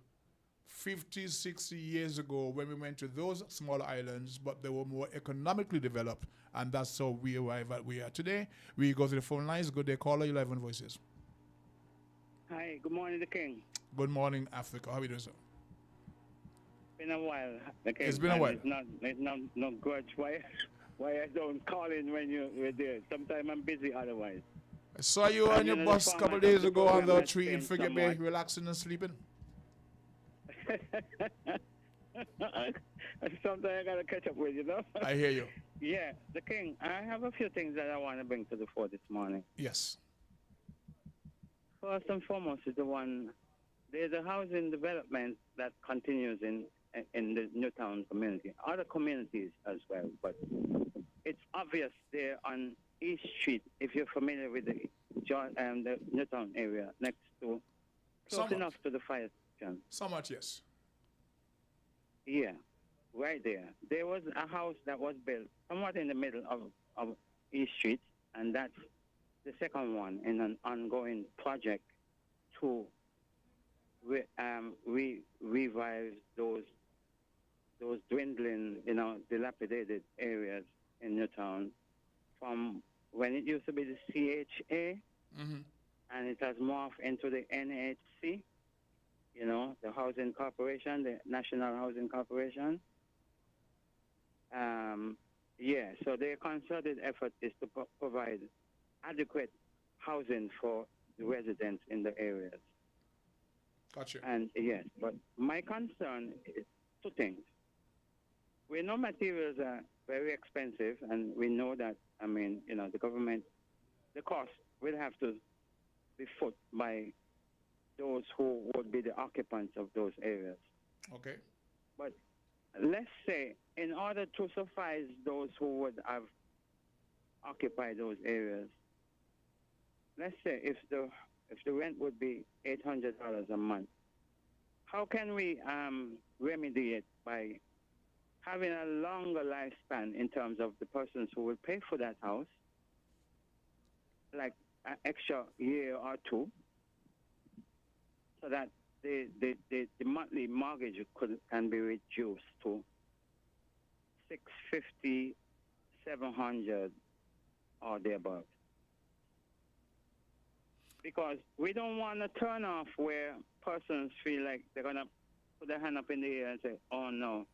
50, 60 years ago when we went to those small islands, but they were more economically developed. And that's how we arrive at where we are today. We go to the phone lines. Good day, caller. You live on Voices. Hi, good morning, the King. Good morning, Africa. How are you doing, sir? Been a while. The King. It's been a while. It's not no grudge. Why I don't call in when you're there? Sometimes I'm busy otherwise. I saw you on your bus a couple of days ago on the tree in Frigate Bay, relaxing and sleeping. Sometimes I gotta catch up with you, know. I hear you. Yeah, the King. I have a few things that I want to bring to the fore this morning. Yes. First and foremost is there's a housing development that continues in the Newtown community, other communities as well, it's obvious there on East Street, if you're familiar with the Newtown area, next to, close enough to the fire station. Somewhat, yes. Yeah, right there. There was a house that was built somewhat in the middle of East Street, and that's the second one in an ongoing project to revive those dwindling, dilapidated areas in Newtown from when it used to be the CHA, and it has morphed into the NHC, the Housing Corporation, the National Housing Corporation. So their concerted effort is to provide adequate housing for the residents in the areas. Gotcha. And yes, but my concern is two things. We know materials are very expensive, and we know that, the government, the cost will have to be foot by those who would be the occupants of those areas. Okay. But let's say, in order to suffice those who would have occupied those areas, let's say if the rent would be $800 a month, how can we remedy it by having a longer lifespan in terms of the persons who will pay for that house, like an extra year or two, so that the monthly mortgage can be reduced to $650, $700 or thereabouts. Because we don't want to turn off where persons feel like they're going to put their hand up in the air and say, oh no,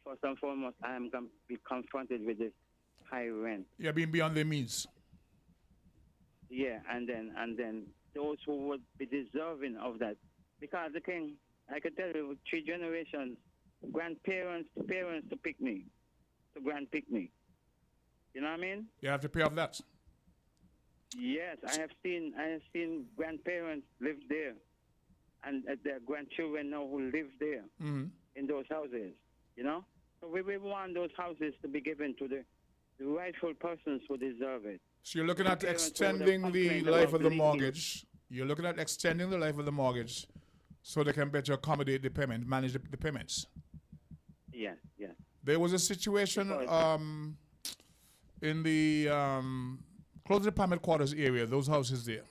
first and foremost, I am going to be confronted with this high rent. Yeah, being beyond their means. Yeah, and then those who would be deserving of that. Because the King, I can tell you, 3 generations, grandparents, parents to pick me, to grandpick me. You know what I mean? You have to pay off that. Yes, I have seen grandparents live there, and their grandchildren now who live there in those houses. So we want those houses to be given to the rightful persons who deserve it. So you're looking at extending the life of the mortgage. You're looking at extending the life of the mortgage so they can better accommodate the payment, manage the payments. Yes. There was a situation in the close to the Palmet Quarters area, those houses there.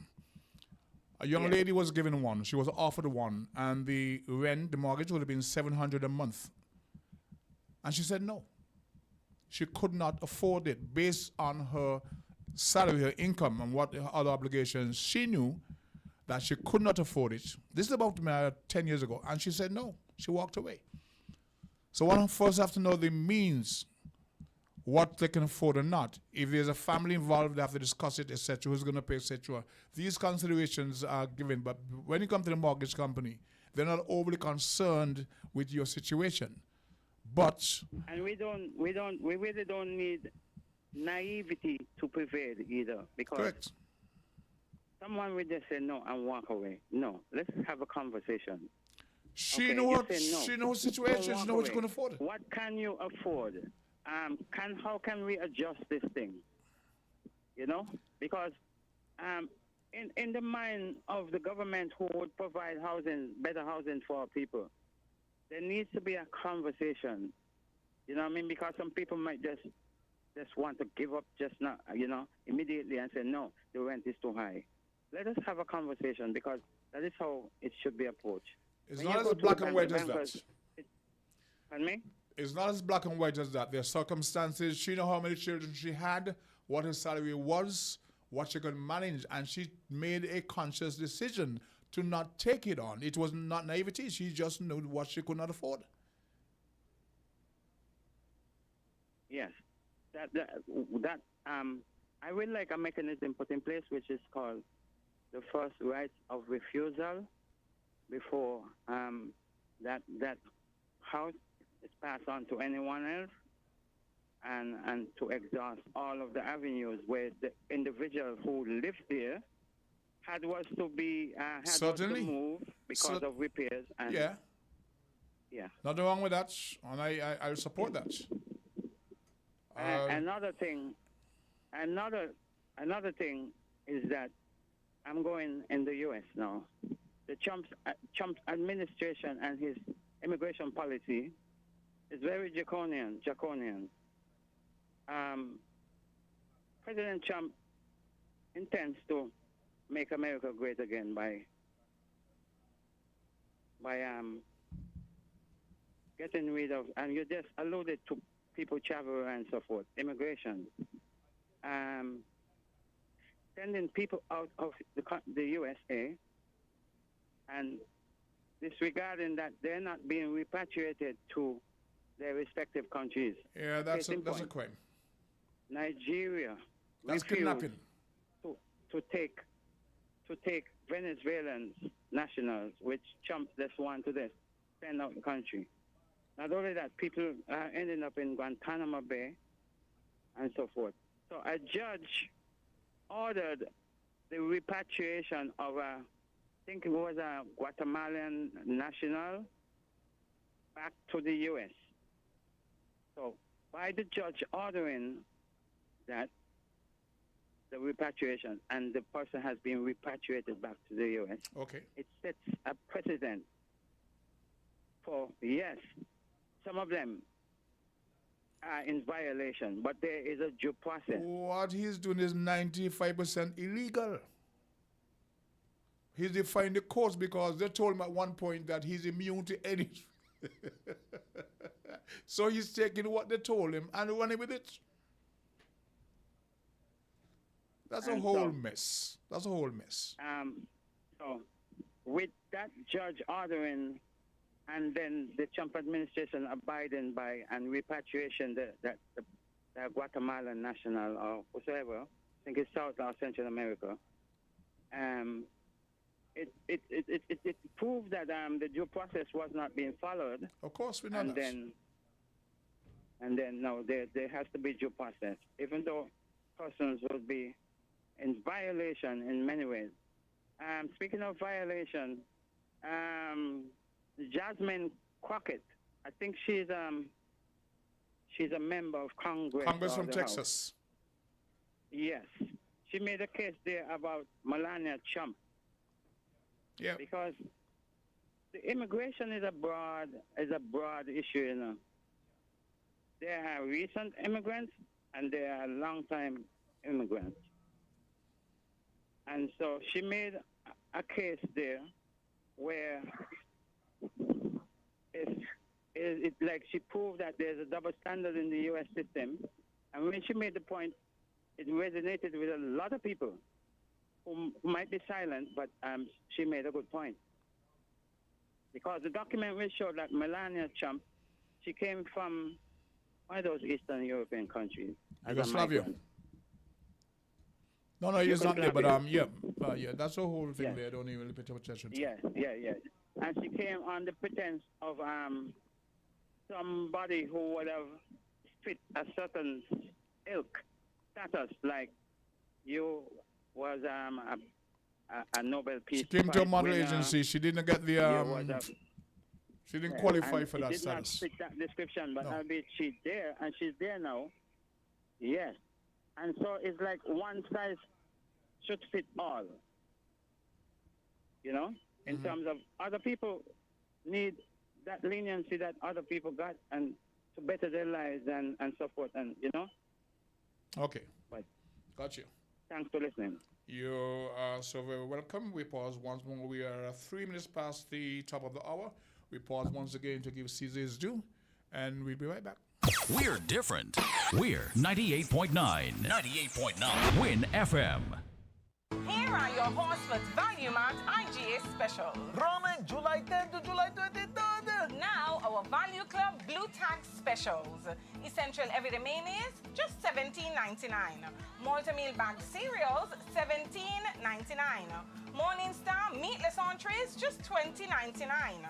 A young lady was given one. She was offered one, and the mortgage would have been $700 a month. And she said no. She could not afford it based on her salary, her income, and what other obligations. She knew that she could not afford it. This is about 10 years ago. And she said no. She walked away. So one first have to know the means, what they can afford or not. If there's a family involved, they have to discuss it, etc. Who's going to pay, etc. These considerations are given. But when you come to the mortgage company, they're not overly concerned with your situation. But and we really don't need naivety to prevail either, because correct. Someone will just say no and walk away. No, let's have a conversation. She knows her situation. She knows what she can afford. What can you afford? how can we adjust this thing? You know, because in the mind of the government who would provide housing, better housing for our people, there needs to be a conversation. You know what I mean? Because some people might just want to give up just now, you know, immediately and say, no, the rent is too high. Let us have a conversation because that is how it should be approached. It's When not you as go to black the and bank, white the as bankers- that. Pardon me? It's not as black and white as that. There are circumstances. She know how many children she had, what her salary was, what she could manage, and she made a conscious decision to not take it on. It was not naivety. She just knew what she could not afford. Yes. I would like a mechanism put in place which is called the first right of refusal before that house is passed on to anyone else, and to exhaust all of the avenues where the individual who lived there was to move because of repairs. And yeah. Yeah. Nothing wrong with that, and I support that. Another thing is that I'm going in the U.S. now. The Trump administration and his immigration policy is very draconian. President Trump intends to make America great again by getting rid of, and you just alluded to people travel and so forth, immigration, sending people out of the USA and disregarding that they're not being repatriated to their respective countries. Yeah, that's a crime. Nigeria That's refused kidnapping. to take Venezuelan nationals, which Trump just want to send out the country. Not only that, people are ending up in Guantanamo Bay and so forth. So a judge ordered the repatriation of I think it was a Guatemalan national back to the U.S. So by the judge ordering that, the repatriation, and the person has been repatriated back to the U.S., okay, it sets a precedent for, yes, some of them are in violation, but there is a due process. What he's doing is 95% illegal. He's defying the courts because they told him at one point that he's immune to any. So he's taking what they told him and running with it. That's a whole mess. That's a whole mess. So with that judge ordering and then the Trump administration abiding by and repatriation the Guatemalan national or whatsoever, I think it's South or Central America, it proved that the due process was not being followed. Of course, we know and that. And then no, there has to be due process, even though persons would be in violation in many ways. Speaking of violation, Jasmine Crockett, I think she's a member of Congress. Congress or from the Texas. House. Yes, she made a case there about Melania Trump. Yeah. Because the immigration is a broad issue, you know. There are recent immigrants and there are long-time immigrants. And so she made a case there where it's like she proved that there's a double standard in the U.S. system. And when she made the point, it resonated with a lot of people who might be silent, but she made a good point. Because the document will show that Melania Trump, she came from one of those Eastern European countries. as a Yugoslavia. migrant. No, he's not there, but Yugoslavia. yeah, that's the whole thing there. Don't even really pay too much attention to. Yeah. And she came on the pretense of somebody who would have fit a certain ilk status, like you was a Nobel Peace She came to a Prize model winner. agency. She didn't get the You was She didn't qualify and for it that did not status. fit that description, but No. albeit she's there, and she's there now. Yes. And so it's like one size should fit all. You know? In terms of other people need that leniency that other people got and to better their lives and so forth, and you know? Okay. But Got you. thanks for listening. You are so very welcome. We pause once more. We are 3 minutes past the top of the hour. We pause once again to give Caesar his due, and we'll be right back. We're different. We're 98.9. 98.9. Win FM. Here are your Horsford Value Mart IGA specials. Roman, July 10 to July 23rd. Now, our Value Club Blue Tag specials. Essential everyday mayonnaise, just $17.99. Multi-meal bag cereals, $17.99. Morning Star meatless entrees, just $20.99.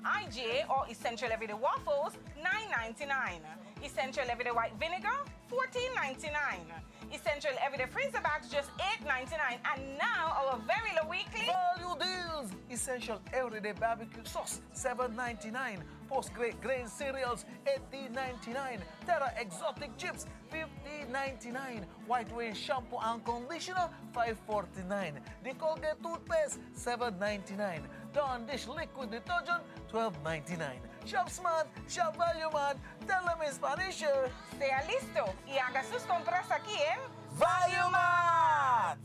IGA or Essential Everyday Waffles, $9.99. Essential Everyday White Vinegar, $14.99. Essential Everyday Freezer Bags, just $8.99. And now our very low weekly Value deals. Essential Everyday Barbecue Sauce, $7.99. Post-grade grain cereals, $18.99. Terra Exotic Chips, $15.99. White Whale Shampoo and Conditioner, $5.49. The Colgate Toothpaste, $7.99. Dawn Dish Liquid Detergent, $12.99. Shop Smart, Shop Value Mart. Tell them in Spanish. Sea listo y haga sus compras aquí en Value Mart.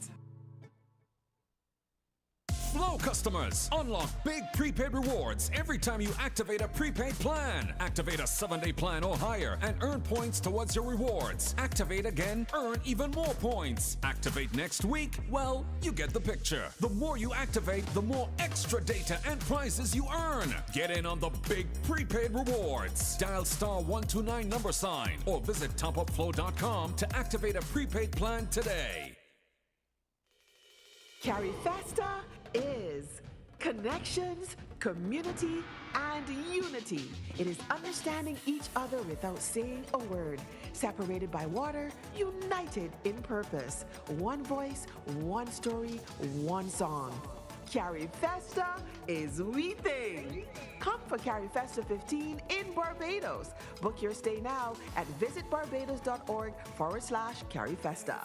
Flow customers, unlock big prepaid rewards every time you activate a prepaid plan. Activate a 7-day plan or higher and earn points towards your rewards. Activate again, earn even more points. Activate next week, well, you get the picture. The more you activate, the more extra data and prizes you earn. Get in on the big prepaid rewards. Dial *129 or visit topupflow.com to activate a prepaid plan today. Carry Festa is connections, community, and unity. It is understanding each other without saying a word. Separated by water, united in purpose. One voice, one story, one song. Carry Festa is we thing. Come for Carry Festa 15 in Barbados. Book your stay now at visitbarbados.org/Carry Festa.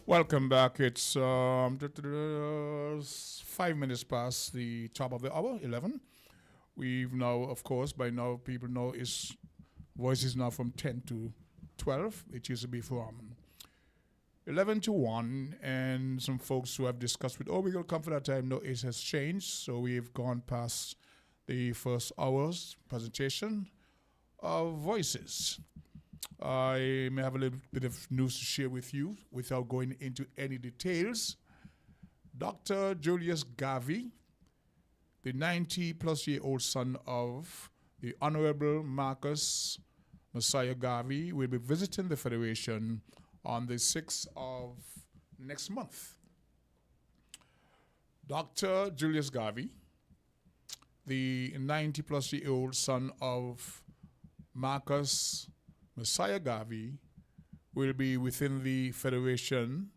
Welcome back. It's 5 minutes past the top of the hour, 11. We've now, of course, by now people know is voices now from 10 to 12. It used to be from 11 to 1, and some folks who have discussed with, we will come for that time. No, it has changed, so we've gone past the first hour's presentation of voices. I may have a little bit of news to share with you without going into any details. Dr. Julius Garvey, the 90-plus-year-old son of the Honorable Marcus Messiah Garvey, will be visiting the Federation on the 6th of next month. Dr. Julius Garvey, the 90-plus-year-old son of Marcus Messiah Garvey, will be within the Federation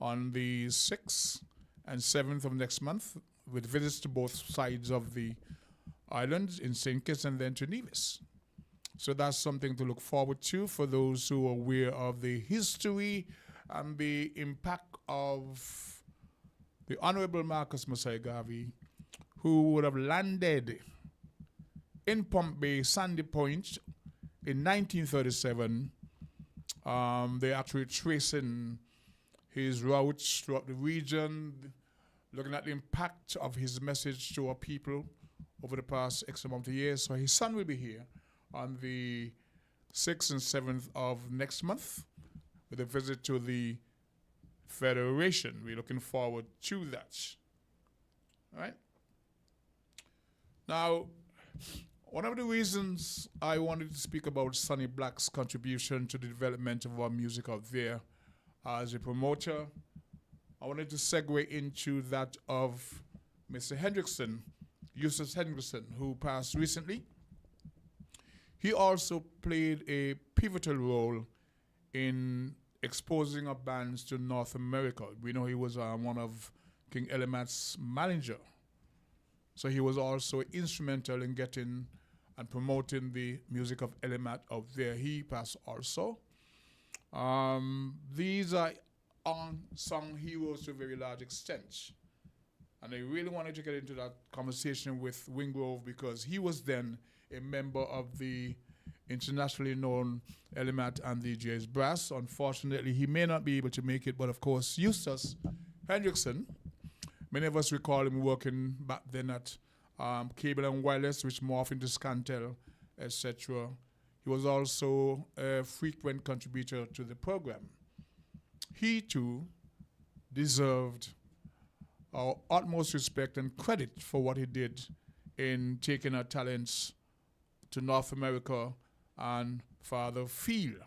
on the 6th and 7th of next month, with visits to both sides of the island in St. Kitts and then to Nevis. So that's something to look forward to for those who are aware of the history and the impact of the Honorable Marcus Messiah Garvey, who would have landed in Pump Bay, Sandy Point, in 1937. They're actually tracing his routes throughout the region, looking at the impact of his message to our people over the past X amount of years. So his son will be here on the 6th and 7th of next month with a visit to the Federation. We're looking forward to that. All right? Now, one of the reasons I wanted to speak about Sonny Black's contribution to the development of our music out there as a promoter, I wanted to segue into that of Mr. Hendrickson, Eustace Hendrickson, who passed recently. He also played a pivotal role in exposing of bands to North America. We know he was one of King Elimat's manager. So he was also instrumental in getting and promoting the music of Elimat out there. He passed also. These are unsung heroes to a very large extent. And I really wanted to get into that conversation with Wingrove because he was then a member of the internationally known Elimat and the Jazz Brass. Unfortunately, he may not be able to make it, but of course, Eustace Hendrickson, many of us recall him working back then at Cable and Wireless, which morphed into Scantel, etc. He was also a frequent contributor to the program. He too deserved our utmost respect and credit for what he did in taking our talents to North America and farther field.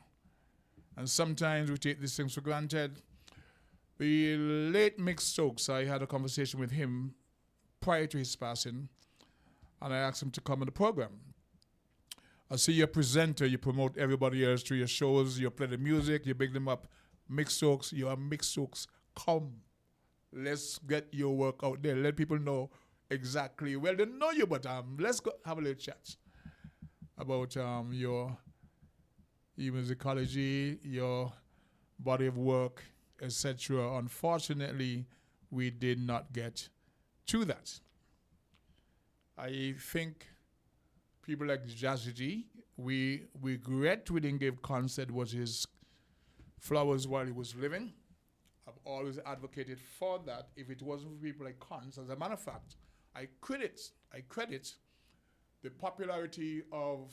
And sometimes we take these things for granted. The late Mick Stokes, I had a conversation with him prior to his passing, and I asked him to come on the program. I see you're a presenter, you promote everybody else through your shows, you play the music, you big them up. Mick Stokes, you are Mick Stokes, come. Let's get your work out there. Let people know exactly. Well, they know you, but let's go have a little chat about your musicology, your body of work, etc. Unfortunately, we did not get to that. I think people like Jazzy G, we regret we didn't give Concert was his flowers while he was living. I've always advocated for that. If it wasn't for people like Cons, as a matter of fact, I credit the popularity of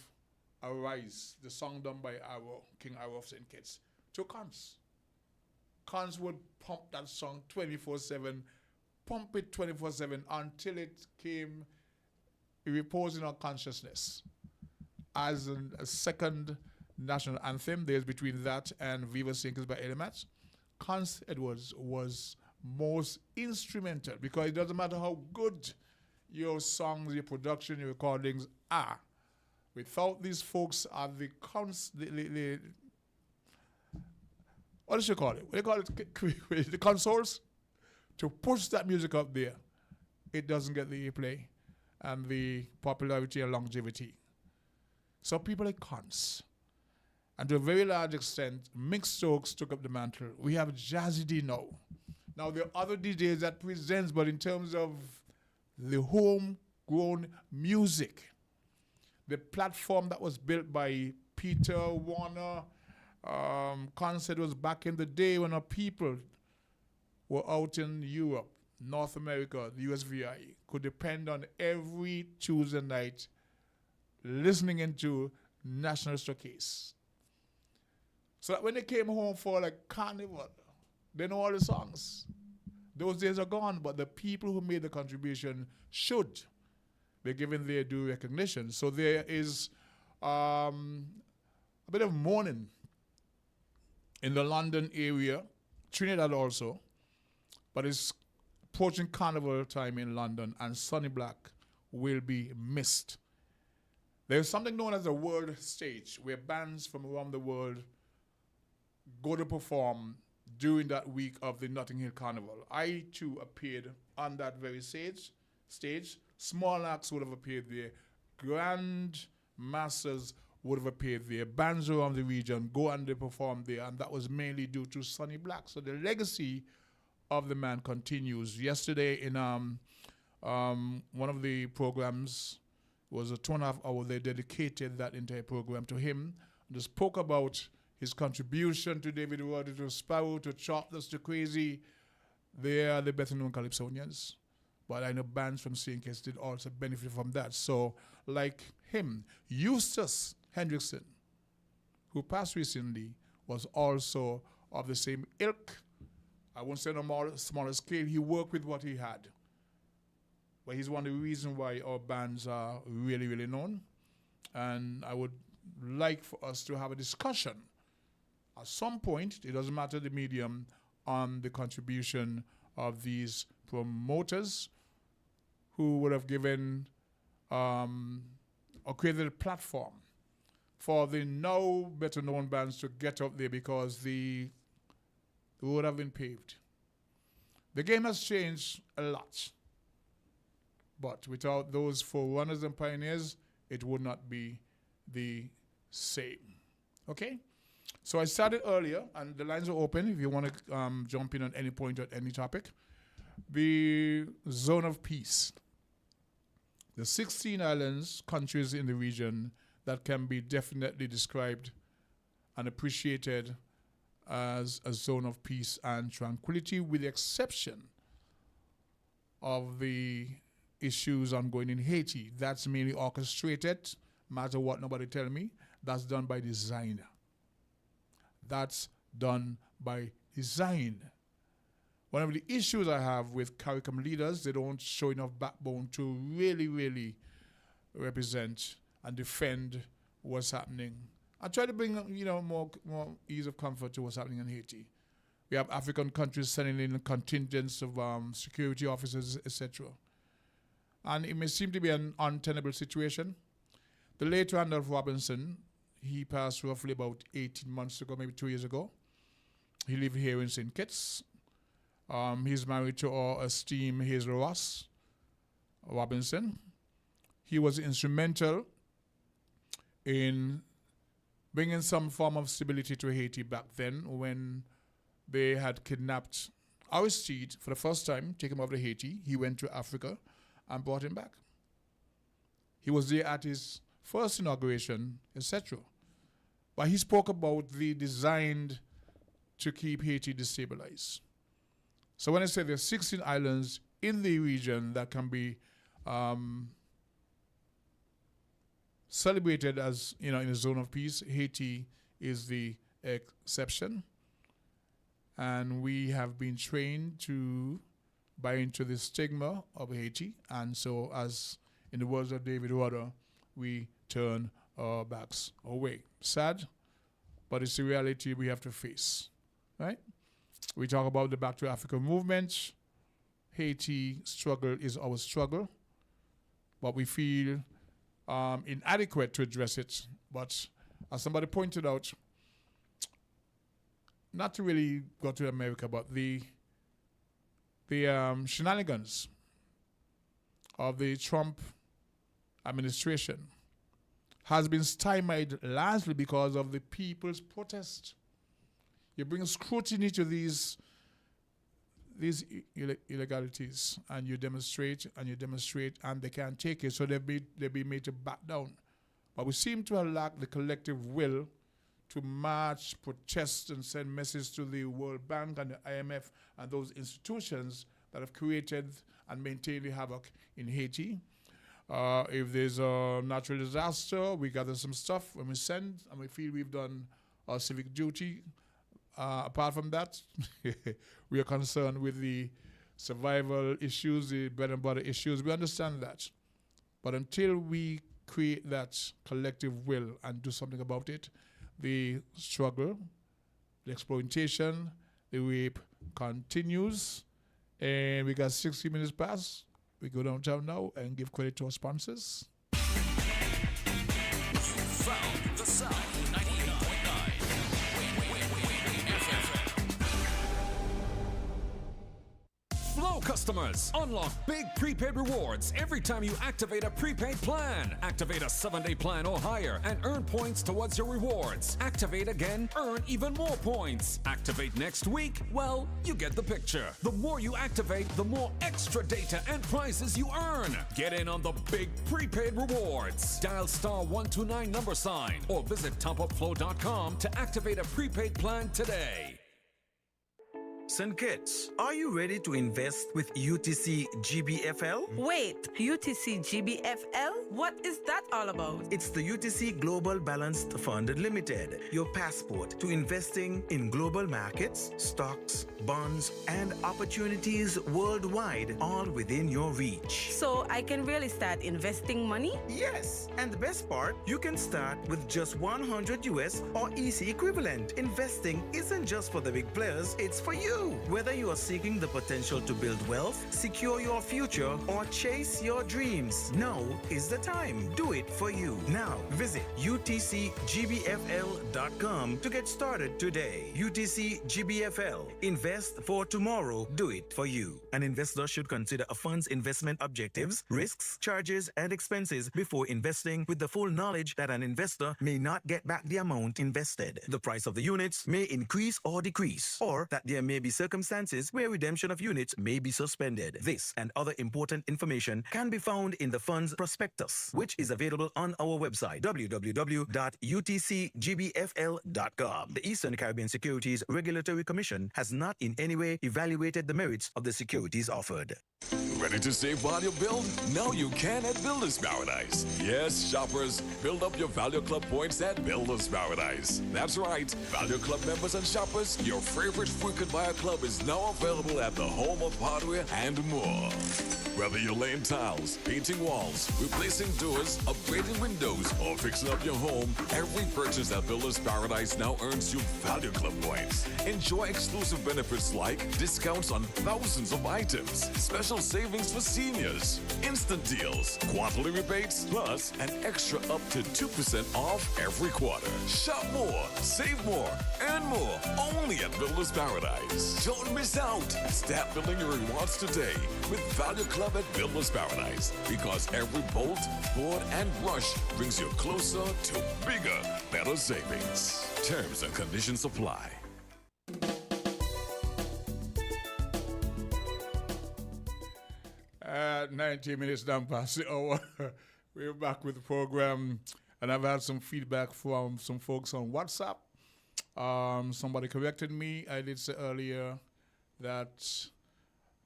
Arise, the song done by King Arrow of St. Kitts, to Cons. Cons would pump that song 24/7, pump it 24/7 until it came reposing on consciousness as a second national anthem. There's between that and Viva St. Kitts by Elimat. Cons Edwards was most instrumental because it doesn't matter how good your songs, your production, your recordings are. Without these folks at the what do you call it? What do you call it? The consoles to push that music up there. It doesn't get the airplay and the popularity and longevity. So people like Cons. And to a very large extent, Mick Stokes took up the mantle. We have Jazzy D now. Now, there are other DJs that presents, but in terms of the homegrown music, the platform that was built by Peter Warner, Concert was back in the day when our people were out in Europe, North America, the USVI, could depend on every Tuesday night listening into National Showcase. So that when they came home for like Carnival, they know all the songs. Those days are gone, but the people who made the contribution should be given their due recognition. So there is a bit of mourning in the London area, Trinidad also, but it's approaching Carnival time in London, and Sonny Black will be missed. There's something known as a world stage, where bands from around the world go to perform during that week of the Notting Hill Carnival. I, too, appeared on that very stage. Small acts would have appeared there. Grand masters would have appeared there. Bands around the region go and they perform there, and that was mainly due to Sonny Black. So the legacy of the man continues. Yesterday in one of the programs was a 2.5 hour. They dedicated that entire program to him. They spoke about his contribution to David Roddy, to Sparrow, to Chopless, to Crazy. They are the better known Calypsonians. But I know bands from St. Kitts did also benefit from that. So, like him, Eustace Hendrickson, who passed recently, was also of the same ilk. I won't say on a smaller scale. He worked with what he had. But he's one of the reasons why our bands are really, really known. And I would like for us to have a discussion at some point, it doesn't matter the medium, on the contribution of these promoters who would have given or created a platform for the now better known bands to get up there, because the would have been paved. The game has changed a lot. But without those forerunners and pioneers, it would not be the same. Okay? So I started earlier, and the lines are open if you want to jump in on any point or any topic. The zone of peace. The 16 islands, countries in the region that can be definitely described and appreciated as a zone of peace and tranquility, with the exception of the issues ongoing in Haiti. That's mainly orchestrated, matter what nobody tell me, that's done by design. That's done by design. One of the issues I have with CARICOM leaders, they don't show enough backbone to really, really represent and defend what's happening. I try to bring more ease of comfort to what's happening in Haiti. We have African countries sending in contingents of security officers, etc. And it may seem to be an untenable situation. The late Randolph Robinson, he passed roughly about 18 months ago, maybe 2 years ago. He lived here in St. Kitts. He's married to our esteemed Hazel Ross Robinson. He was instrumental in bringing some form of stability to Haiti back then when they had kidnapped Aristide for the first time, take him over to Haiti. He went to Africa and brought him back. He was there at his first inauguration, etc. But he spoke about the designed to keep Haiti destabilized. So when I say there are 16 islands in the region that can be celebrated as, in a zone of peace, Haiti is the exception. And we have been trained to buy into the stigma of Haiti. And so, as in the words of David Rudder, we turn our backs away. Sad, but it's the reality we have to face, right? We talk about the Back to Africa movement. Haiti struggle is our struggle, but we feel inadequate to address it. But as somebody pointed out, not to really go to America, but the shenanigans of the Trump administration has been stymied largely because of the people's protest. You bring scrutiny to these illegalities, and you demonstrate, and they can't take it, so they'll be made to back down. But we seem to have lacked the collective will to march, protest, and send messages to the World Bank and the IMF and those institutions that have created and maintained the havoc in Haiti. If there's a natural disaster, we gather some stuff when we send, and we feel we've done our civic duty. Apart from that, we are concerned with the survival issues, the bread and butter issues. We understand that. But until we create that collective will and do something about it, the struggle, the exploitation, the rape continues. And we got 60 minutes past. We go downtown now and give credit to our sponsors. You found the sound. 98.9. Flow customers, unlock big prepaid rewards every time you activate a prepaid plan. Activate a 7-day plan or higher and earn points towards your rewards. Activate again, earn even more points. Activate next week, well, you get the picture. The more you activate, the more extra data and prizes you earn. Get in on the big prepaid rewards. Dial *129 or visit topupflow.com to activate a prepaid plan today. St. Kitts, are you ready to invest with UTC GBFL? Wait, UTC GBFL? What is that all about? It's the UTC Global Balanced Fund Limited, your passport to investing in global markets, stocks, bonds, and opportunities worldwide, all within your reach. So I can really start investing money? Yes, and the best part, you can start with just 100 US or EC equivalent. Investing isn't just for the big players, it's for you. Whether you are seeking the potential to build wealth, secure your future, or chase your dreams, now is the a time. Do it for you. Now, visit utcgbfl.com to get started today. UTC GBFL. Invest for tomorrow. Do it for you. An investor should consider a fund's investment objectives, risks, charges, and expenses before investing with the full knowledge that an investor may not get back the amount invested. The price of the units may increase or decrease, or that there may be circumstances where redemption of units may be suspended. This and other important information can be found in the fund's prospectus, which is available on our website, www.utcgbfl.com. The Eastern Caribbean Securities Regulatory Commission has not in any way evaluated the merits of the securities offered. Ready to save while you build? Now you can at Builders Paradise. Yes, shoppers, build up your Value Club points at Builders Paradise. That's right, Value Club members and shoppers, your favorite frequent buyer club is now available at the home of hardware and more. Whether you're laying tiles, painting walls, replacing doors, upgrading windows, or fixing up your home, every purchase at Builders Paradise now earns you Value Club points. Enjoy exclusive benefits like discounts on thousands of items, special savings for seniors, instant deals, quarterly rebates, plus an extra up to 2% off every quarter. Shop more, save more, earn more, only at Builders Paradise. Don't miss out. Start building your rewards today with Value Club at Builders Paradise, because every bolt, board, and brush brings you closer to bigger, better savings. Terms and conditions apply. 90 minutes down past the hour. We're back with the program, and I've had some feedback from some folks on WhatsApp. Somebody corrected me. I did say earlier that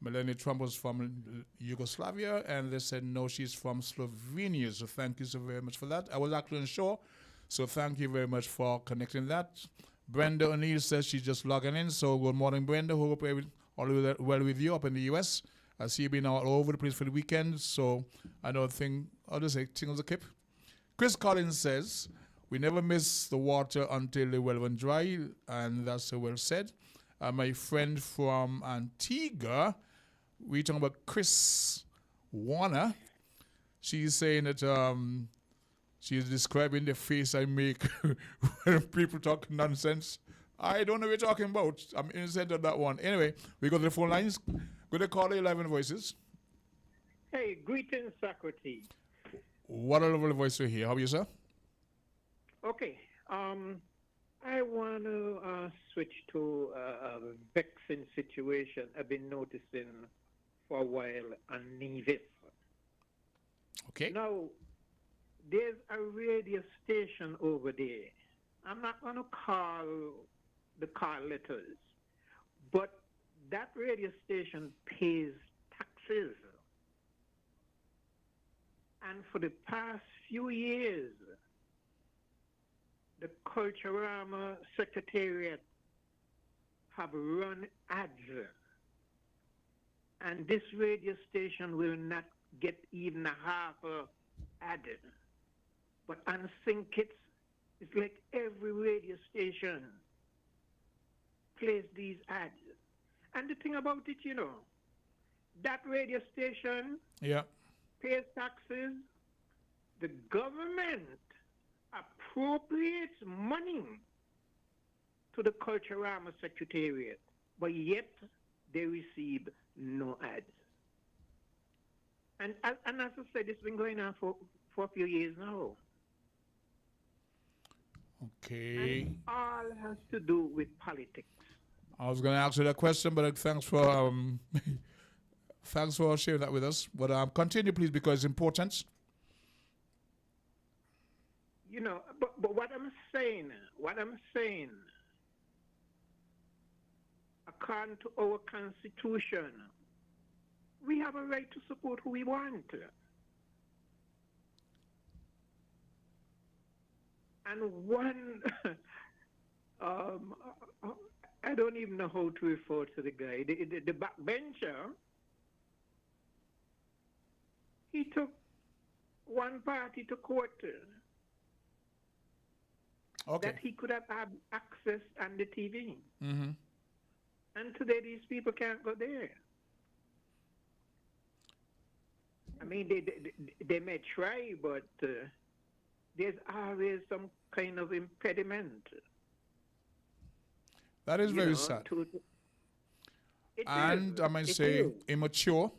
Melania Trump was from Yugoslavia, and they said no, she's from Slovenia. So thank you so very much for that. I was actually unsure, so thank you very much for connecting that. Brenda O'Neill says she's just logging in. So good morning, Brenda. Hope all is well with you up in the U.S. I see you been all over the place for the weekend, so I know things are keep. Chris Collins says, we never miss the water until the well run dry, and that's so well said. My friend from Antigua, we're talking about Chris Warner. She's saying that she's describing the face I make when people talk nonsense. I don't know what you're talking about. I'm innocent of that one. Anyway, we go to the phone lines. Good to call the 11 voices. Hey, greetings, Socrates. What a lovely voice to hear. How are you, sir? Okay. I want to switch to a vexing situation I've been noticing for a while on Nevis. Okay. Now, there's a radio station over there. I'm not going to call the call letters, but that radio station pays taxes. And for the past few years, the Culturama Secretariat have run ads. And this radio station will not get even a half a ad. But on Synkits, it's like every radio station plays these ads. And the thing about it, that radio station pays taxes. The government appropriates money to the Culturama Secretariat, but yet they receive no ads. And as I said, it's been going on for a few years now. Okay. And all has to do with politics. I was going to ask you that question, but thanks for thanks for sharing that with us. But continue, please, because it's important. But what I'm saying, according to our Constitution, we have a right to support who we want. And one, I don't even know how to refer to the guy, the backbencher. He took one party to court that he could have had access on the TV. Mm-hmm. And today these people can't go there. I mean, they may try, but there's always some kind of impediment. That is you very know, sad. It And is. I might It say is. immature.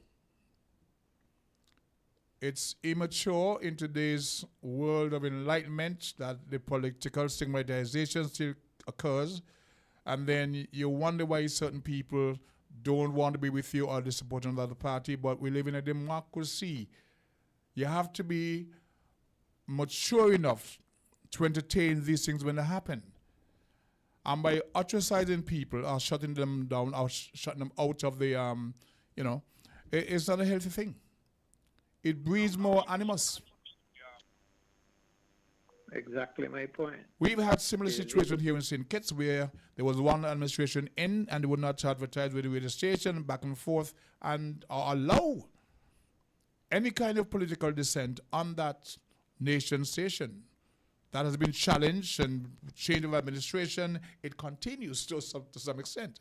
It's immature in today's world of enlightenment that the political stigmatization still occurs. And then you wonder why certain people don't want to be with you or they support another party. But we live in a democracy. You have to be mature enough to entertain these things when they happen. And by ostracizing people or shutting them down or shutting them out of the, it's not a healthy thing. It breeds more animus. Exactly my point. We've had similar situations here in St. Kitts where there was one administration in and they would not advertise with the radio station back and forth and allow any kind of political dissent on that nation station. That has been challenged and change of administration. It continues to some extent.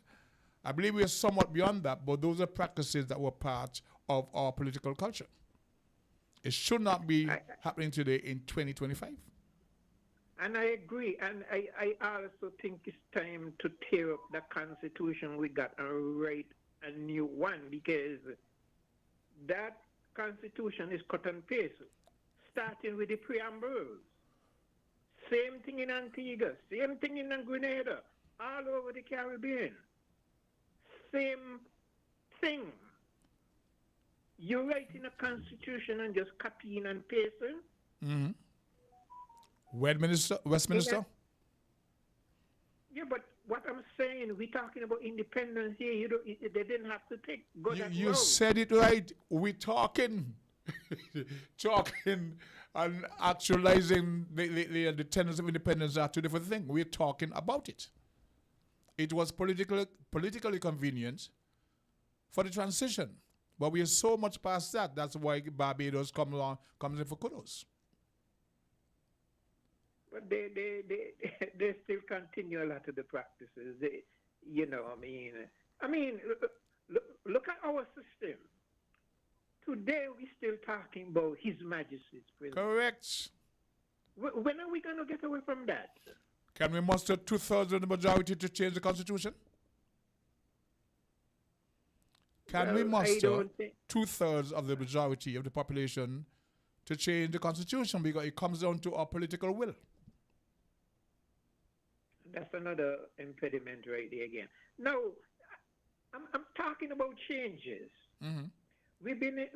I believe we are somewhat beyond that, but those are practices that were part of our political culture. It should not be happening today in 2025. And I agree. And I also think it's time to tear up the Constitution we got and write a new one, because that Constitution is cut and paste, starting with the preambles. Same thing in Antigua, same thing in Grenada, all over the Caribbean. Same thing. You're writing a constitution and just copying and pasting. Mm-hmm. Westminster? Yeah, but what I'm saying, we're talking about independence here. They didn't have to go that You road. said it right. We're talking and actualizing the tenets of independence are two different things. We're talking about it. It was politically convenient for the transition. But we are so much past that. That's why Barbados comes in for kudos. But they still continue a lot of the practices. Look at our system. Today we're still talking about His Majesty's prison. Correct. When are we going to get away from that? Can we muster 2/3 of the majority to change the Constitution? Can we muster 2/3 of the majority of the population to change the Constitution? Because it comes down to our political will. That's another impediment right there again. No, I'm talking about changes. Mm-hmm. We've been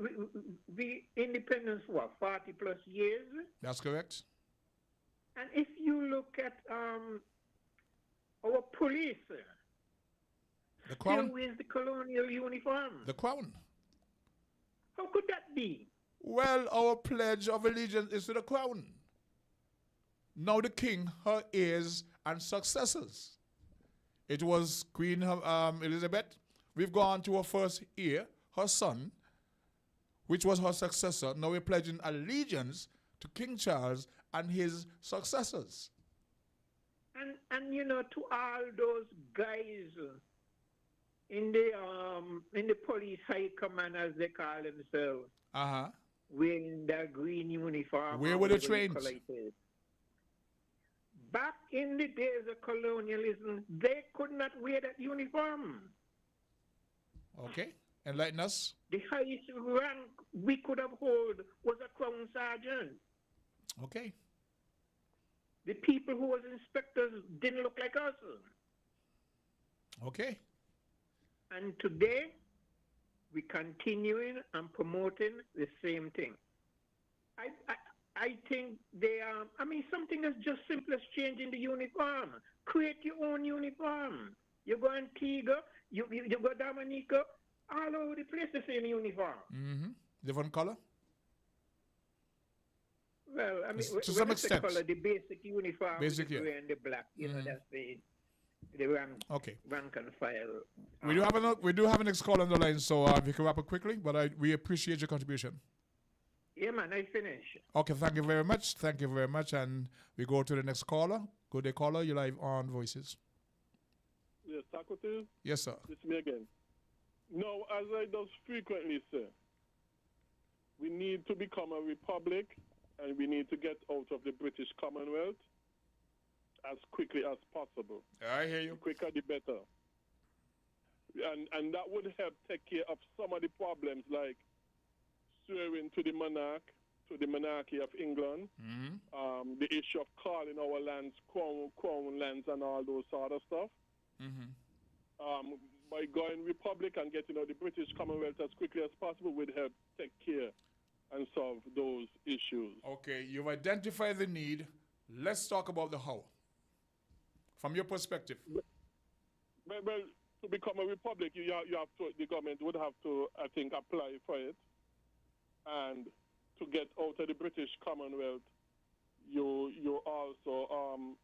we independence for 40 plus years. That's correct. And if you look at our police, the Crown still wears the colonial uniform. The Crown. How could that be? Well, our pledge of allegiance is to the Crown. Now the King, her heirs and successors. It was Queen Elizabeth. We've gone to her first heir, her son, which was her successor. Now we're pledging allegiance to King Charles and his successors. And to all those guys in the police high command, as they call themselves, wearing their green uniform. Where were they trained? Back in the days of colonialism, they could not wear that uniform. Okay, enlighten us. The highest rank we could have held was a crown sergeant. Okay. The people who was inspectors didn't look like us. Okay. And today, we're continuing and promoting the same thing. I think they are, something as just simple as changing the uniform. Create your own uniform. You go Antigua, you go Dominica, all over the place the same uniform. Mm-hmm. Different color? Well, to some extent. Color, the basic uniform, basic, the gray and the black, that's the rank and file. We do have an next call on the line, so if you can wrap up quickly, but we appreciate your contribution. Yeah, man, I finish. Okay, thank you very much. Thank you very much. And we go to the next caller. Good day, caller. You're live on Voices. Yes, Socrates? Yes, sir. It's me again. No, as I does frequently say, we need to become a republic, and we need to get out of the British Commonwealth as quickly as possible. I hear you. The quicker, the better. And that would help take care of some of the problems like swearing to the monarchy of England, the issue of calling our lands crown lands and all those sort of stuff. By going republic and getting out the British Commonwealth as quickly as possible would help take care and solve those issues. Okay, you've identified the need. Let's talk about the how. From your perspective. Well, to become a republic, you have to, the government would have to, I think, apply for it. And to get out of the British Commonwealth, you also,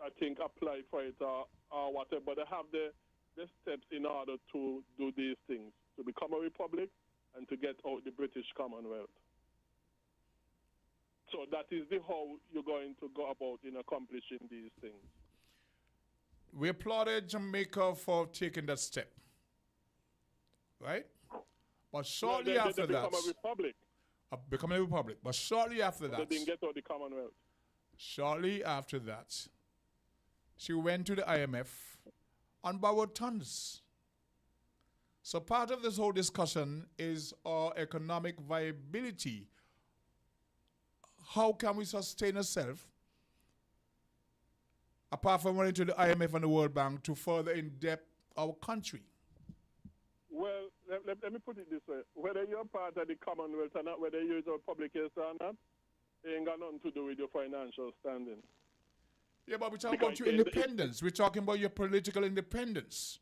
I think, apply for it or whatever. But they have the steps in order to do these things, to become a republic and to get out the British Commonwealth. So that is the how you're going to go about in accomplishing these things. We applauded Jamaica for taking that step, right? But shortly after they that, become a republic. Becoming a republic. But shortly after that, They didn't get out the Commonwealth. Shortly after that, she went to the IMF and borrowed tons. So part of this whole discussion is our economic viability. How can we sustain ourselves apart from running to the IMF and the World Bank to further in-depth our country? Well, let me put it this way. Whether you're part of the Commonwealth or not, whether you're a public or not, it ain't got nothing to do with your financial standing. Yeah, but we're talking about your independence. We're talking about your political independence.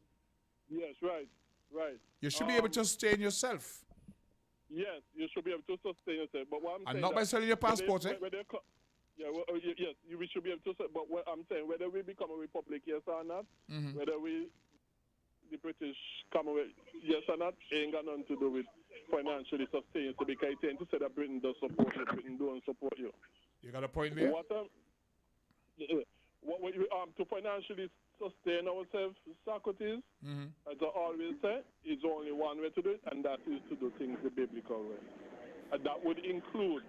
Yes, right. You should be able to sustain yourself. Yes, you should be able to sustain yourself. But what I'm saying, not by selling your passport, eh? Yes, we should be able to. But what I'm saying, whether we become a republic, yes or not, whether the British Commonwealth, yes or not, ain't got nothing to do with financially sustaining. So because I tend to say that Britain does support you, Britain don't support you. You got a point there. To financially sustain ourselves, Socrates, as I always say, is only one way to do it, and that is to do things the biblical way. And that would include,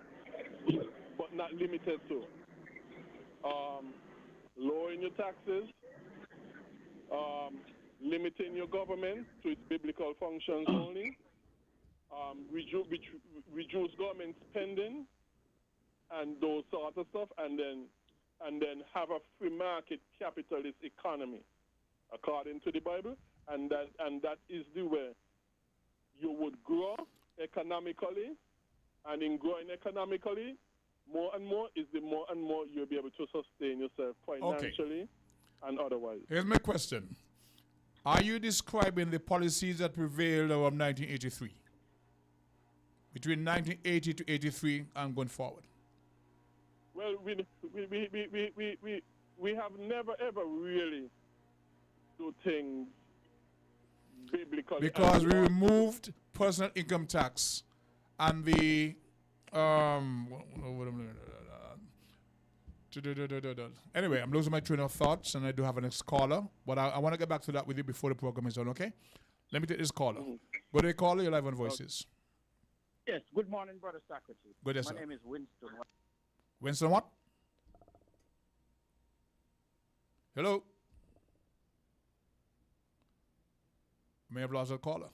but not limited to, lowering your taxes, limiting your government to its biblical functions only, reduce government spending, and those sort of stuff, and then have a free market capitalist economy, according to the Bible, and that is the way you would grow economically, and in growing economically, more and more you'll be able to sustain yourself financially and otherwise. Here's my question. Are you describing the policies that prevailed around 1983? Between 1980 to 83 and going forward? Well, we have never ever really do things biblically. Because we removed personal income tax and the anyway, I'm losing my train of thoughts and I do have a next caller, but I want to get back to that with you before the program is on, okay? Let me take this caller. Good day, caller. You're live on Voices. Yes, good morning, Brother Socrates. Good day, My sir. name is Winston. Winston what? Hello? May have lost a caller.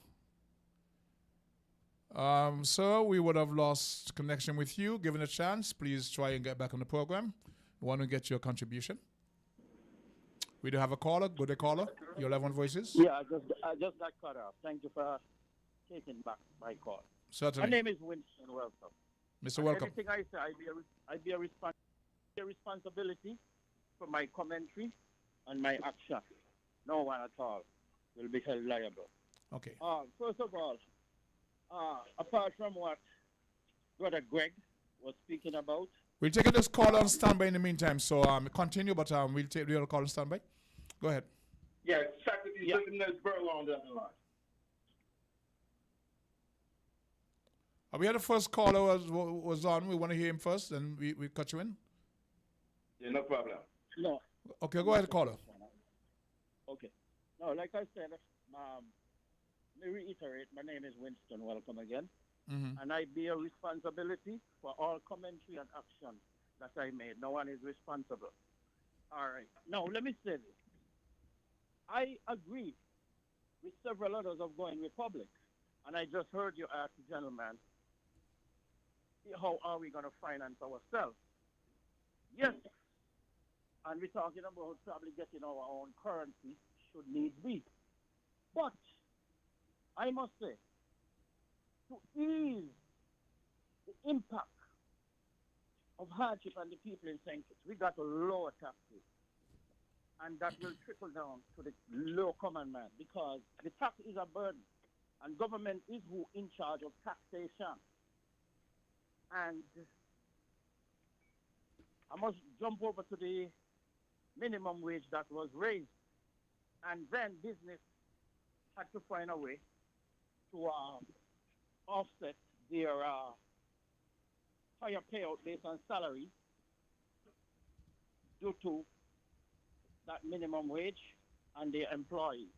Sir, we would have lost connection with you. Given a chance, please try and get back on the program. We want to get your contribution. We do have a caller. Good day, caller. You're live on Voices. Yeah, I just got cut off. Thank you for taking back my call. Certainly. My name is Winston. Welcome. Mr. Welcome. Anything I say, I be a responsibility for my commentary and my action. No one at all will be held liable. Okay. First of all, apart from what Brother Greg was speaking about, We'll take this call on standby in the meantime. So continue, but we'll take the other call on standby. Go ahead. yeah, Socrates living this Burlong down the line. We had the first caller was on. We want to hear him first, and we cut you in. Yeah, no problem. No. Okay, go ahead, caller. Okay. No, like I said, let me reiterate, my name is Winston. Welcome again. and I bear responsibility for all commentary and action that I made. No one is responsible. All right. Now, let me say this. I agree with several others of going republic, and I just heard you ask the gentleman, how are we going to finance ourselves? Yes, and we're talking about probably getting our own currency should need be. But I must say, to ease the impact of hardship on the people in St. Kitts, we got to lower taxes. And that will trickle down to the low common man because the tax is a burden and government is who in charge of taxation. And I must jump over to the minimum wage that was raised. And then business had to find a way to offset their higher payout based on salary due to that minimum wage and their employees.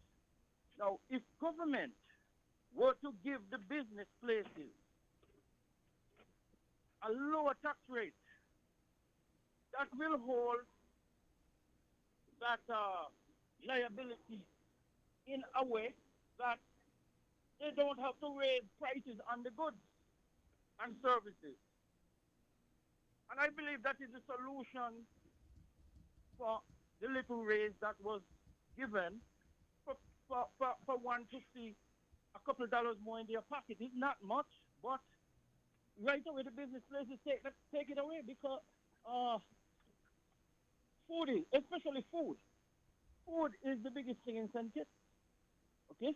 Now, if government were to give the business places a lower tax rate, that will hold that liability in a way that they don't have to raise prices on the goods and services. And I believe that is the solution for the little raise that was given for one to see a couple of dollars more in their pocket. It's not much, but right away the business places take it away because food is, especially food. Food is the biggest thing in St. Kitts. Okay?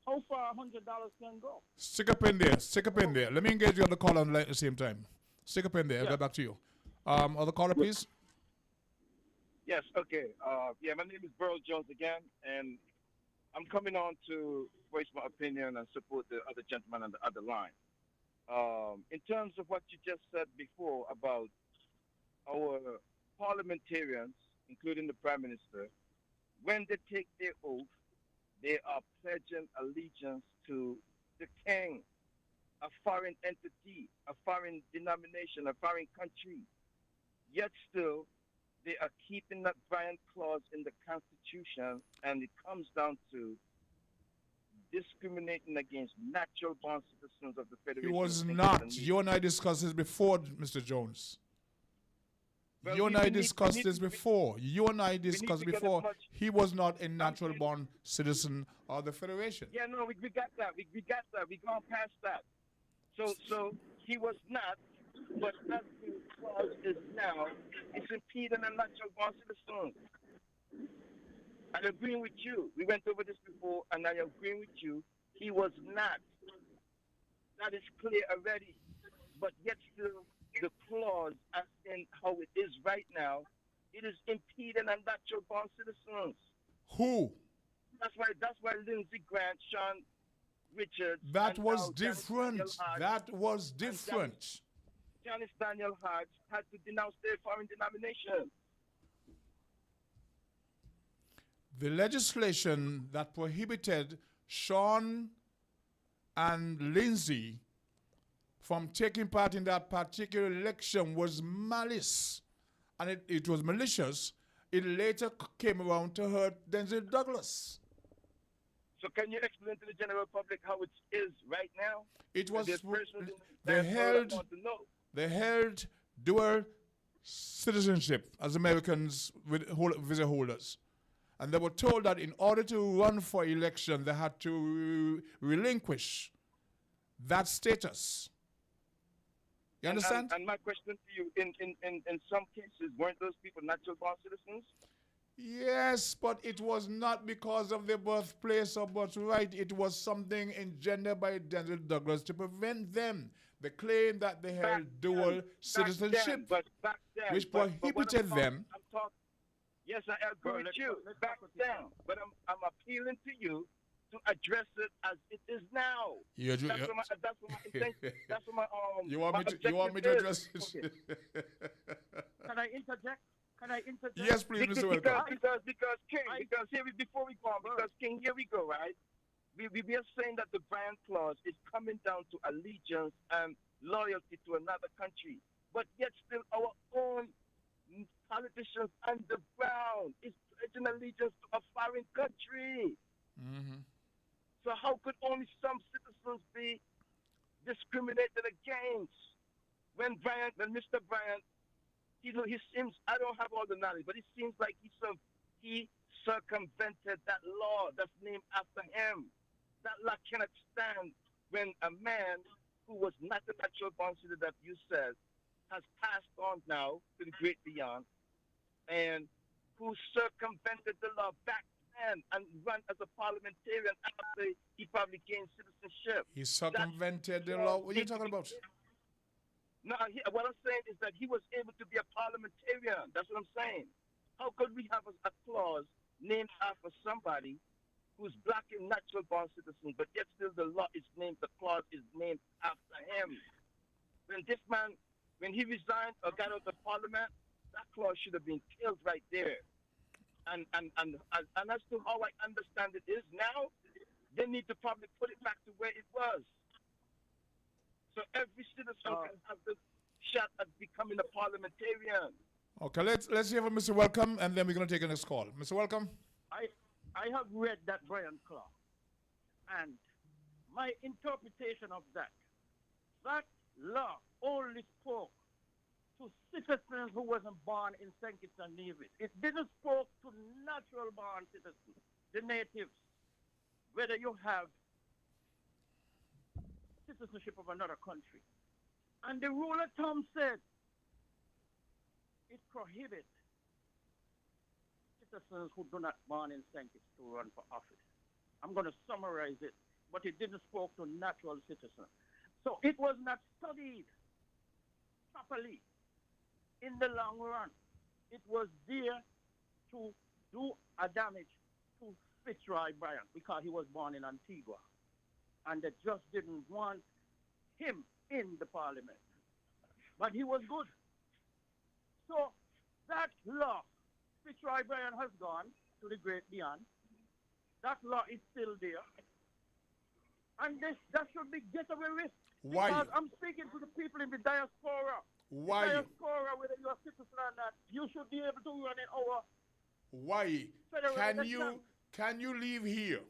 How far $100 can go? Stick up in there. Stick up in there. Let me engage you on the call on at the same time. Stick up in there. I'll get back to you. Other caller, please. Yes, okay. My name is Burl Jones again, and I'm coming on to voice my opinion and support the other gentleman on the other line. In terms of what you just said before about our parliamentarians, including the Prime Minister, when they take their oath, they are pledging allegiance to the king, a foreign entity, a foreign denomination, a foreign country. Yet still, they are keeping that Brian clause in the Constitution, and it comes down to discriminating against natural born citizens of the Federation. He was of not. England. You and I discussed this before, Mr. Jones. Well, you and I discussed this we- before. You and I discussed to get as before. much- He was not a natural born citizen of the Federation. Yeah, no, we got that. We got that. We gone past that. So he was not, but as the clause is now, it's impeding a natural born citizen. I'm agreeing with you. We went over this before, and I agree with you. He was not. That is clear already. But yet still, the clause, as in how it is right now, it is impeding a natural born citizens. Who? That's why Lindsey Grant, Sean Richards. That and was now different. Janice Daniel Hodge That was and different. Janice Daniel Hodge had to denounce their foreign denomination. The legislation that prohibited Sean and Lindsay from taking part in that particular election was malice. And it was malicious. It later came around to hurt Denzel Douglas. So can you explain to the general public how it is right now? It was There's persons in they that held want to know. they held dual citizenship as Americans with visa holders. And they were told that in order to run for election, they had to relinquish that status. You understand? And my question to you, in some cases, weren't those people natural born citizens? Yes, but it was not because of their birthplace or birthright. It was something engendered by Denzel Douglas to prevent them. They claimed that they held dual citizenship, which prohibited them. Yes, I agree with you. Back down. But I'm appealing to you to address it as it is now. That's what my intention. That's what my You want me to is. address it? Okay. Can I interject? Yes, please, Mr. Welcome. Because King, because here we go, right? we are saying that the Bryan Clause is coming down to allegiance and loyalty to another country, but yet still our own politicians underground is pledging allegiance to a foreign country. Mm-hmm. So how could only some citizens be discriminated against? When Mr. Bryant, he seems, I don't have all the knowledge, but it seems like he circumvented that law that's named after him. That law cannot stand when a man who was not a natural born citizen that you said has passed on now to the great beyond, and who circumvented the law back then and ran as a parliamentarian after he probably gained citizenship. He circumvented the law. What are you talking about? No, what I'm saying is that he was able to be a parliamentarian. That's what I'm saying. How could we have a clause named after somebody who's black and natural born citizen, but yet still the clause is named after him? When this man, when he resigned or got out of parliament, that clause should have been killed right there. And as to how I understand it is now, they need to probably put it back to where it was. So every citizen can have the shot at becoming a parliamentarian. Okay, let's hear from Mr. Welcome, and then we're going to take a next call. Mr. Welcome. I have read that Bryan Clause, and my interpretation of that law only spoke to citizens who wasn't born in St. Kitts and Nevis. It didn't spoke to natural born citizens, the natives, whether you have citizenship of another country. And the rule of thumb said it prohibits citizens who do not born in St. Kitts to run for office. I'm going to summarize it, but it didn't spoke to natural citizens. So it was not studied properly in the long run. It was there to do a damage to Fitzroy Bryant because he was born in Antigua. And they just didn't want him in the parliament. But he was good. So that law, Fitzroy Bryant has gone to the great beyond. That law is still there. And that should be getaway risk. Why? Because I'm speaking to the people in the diaspora. Why? The diaspora, whether you're a citizen or not, you should be able to run in our Why? Can you leave here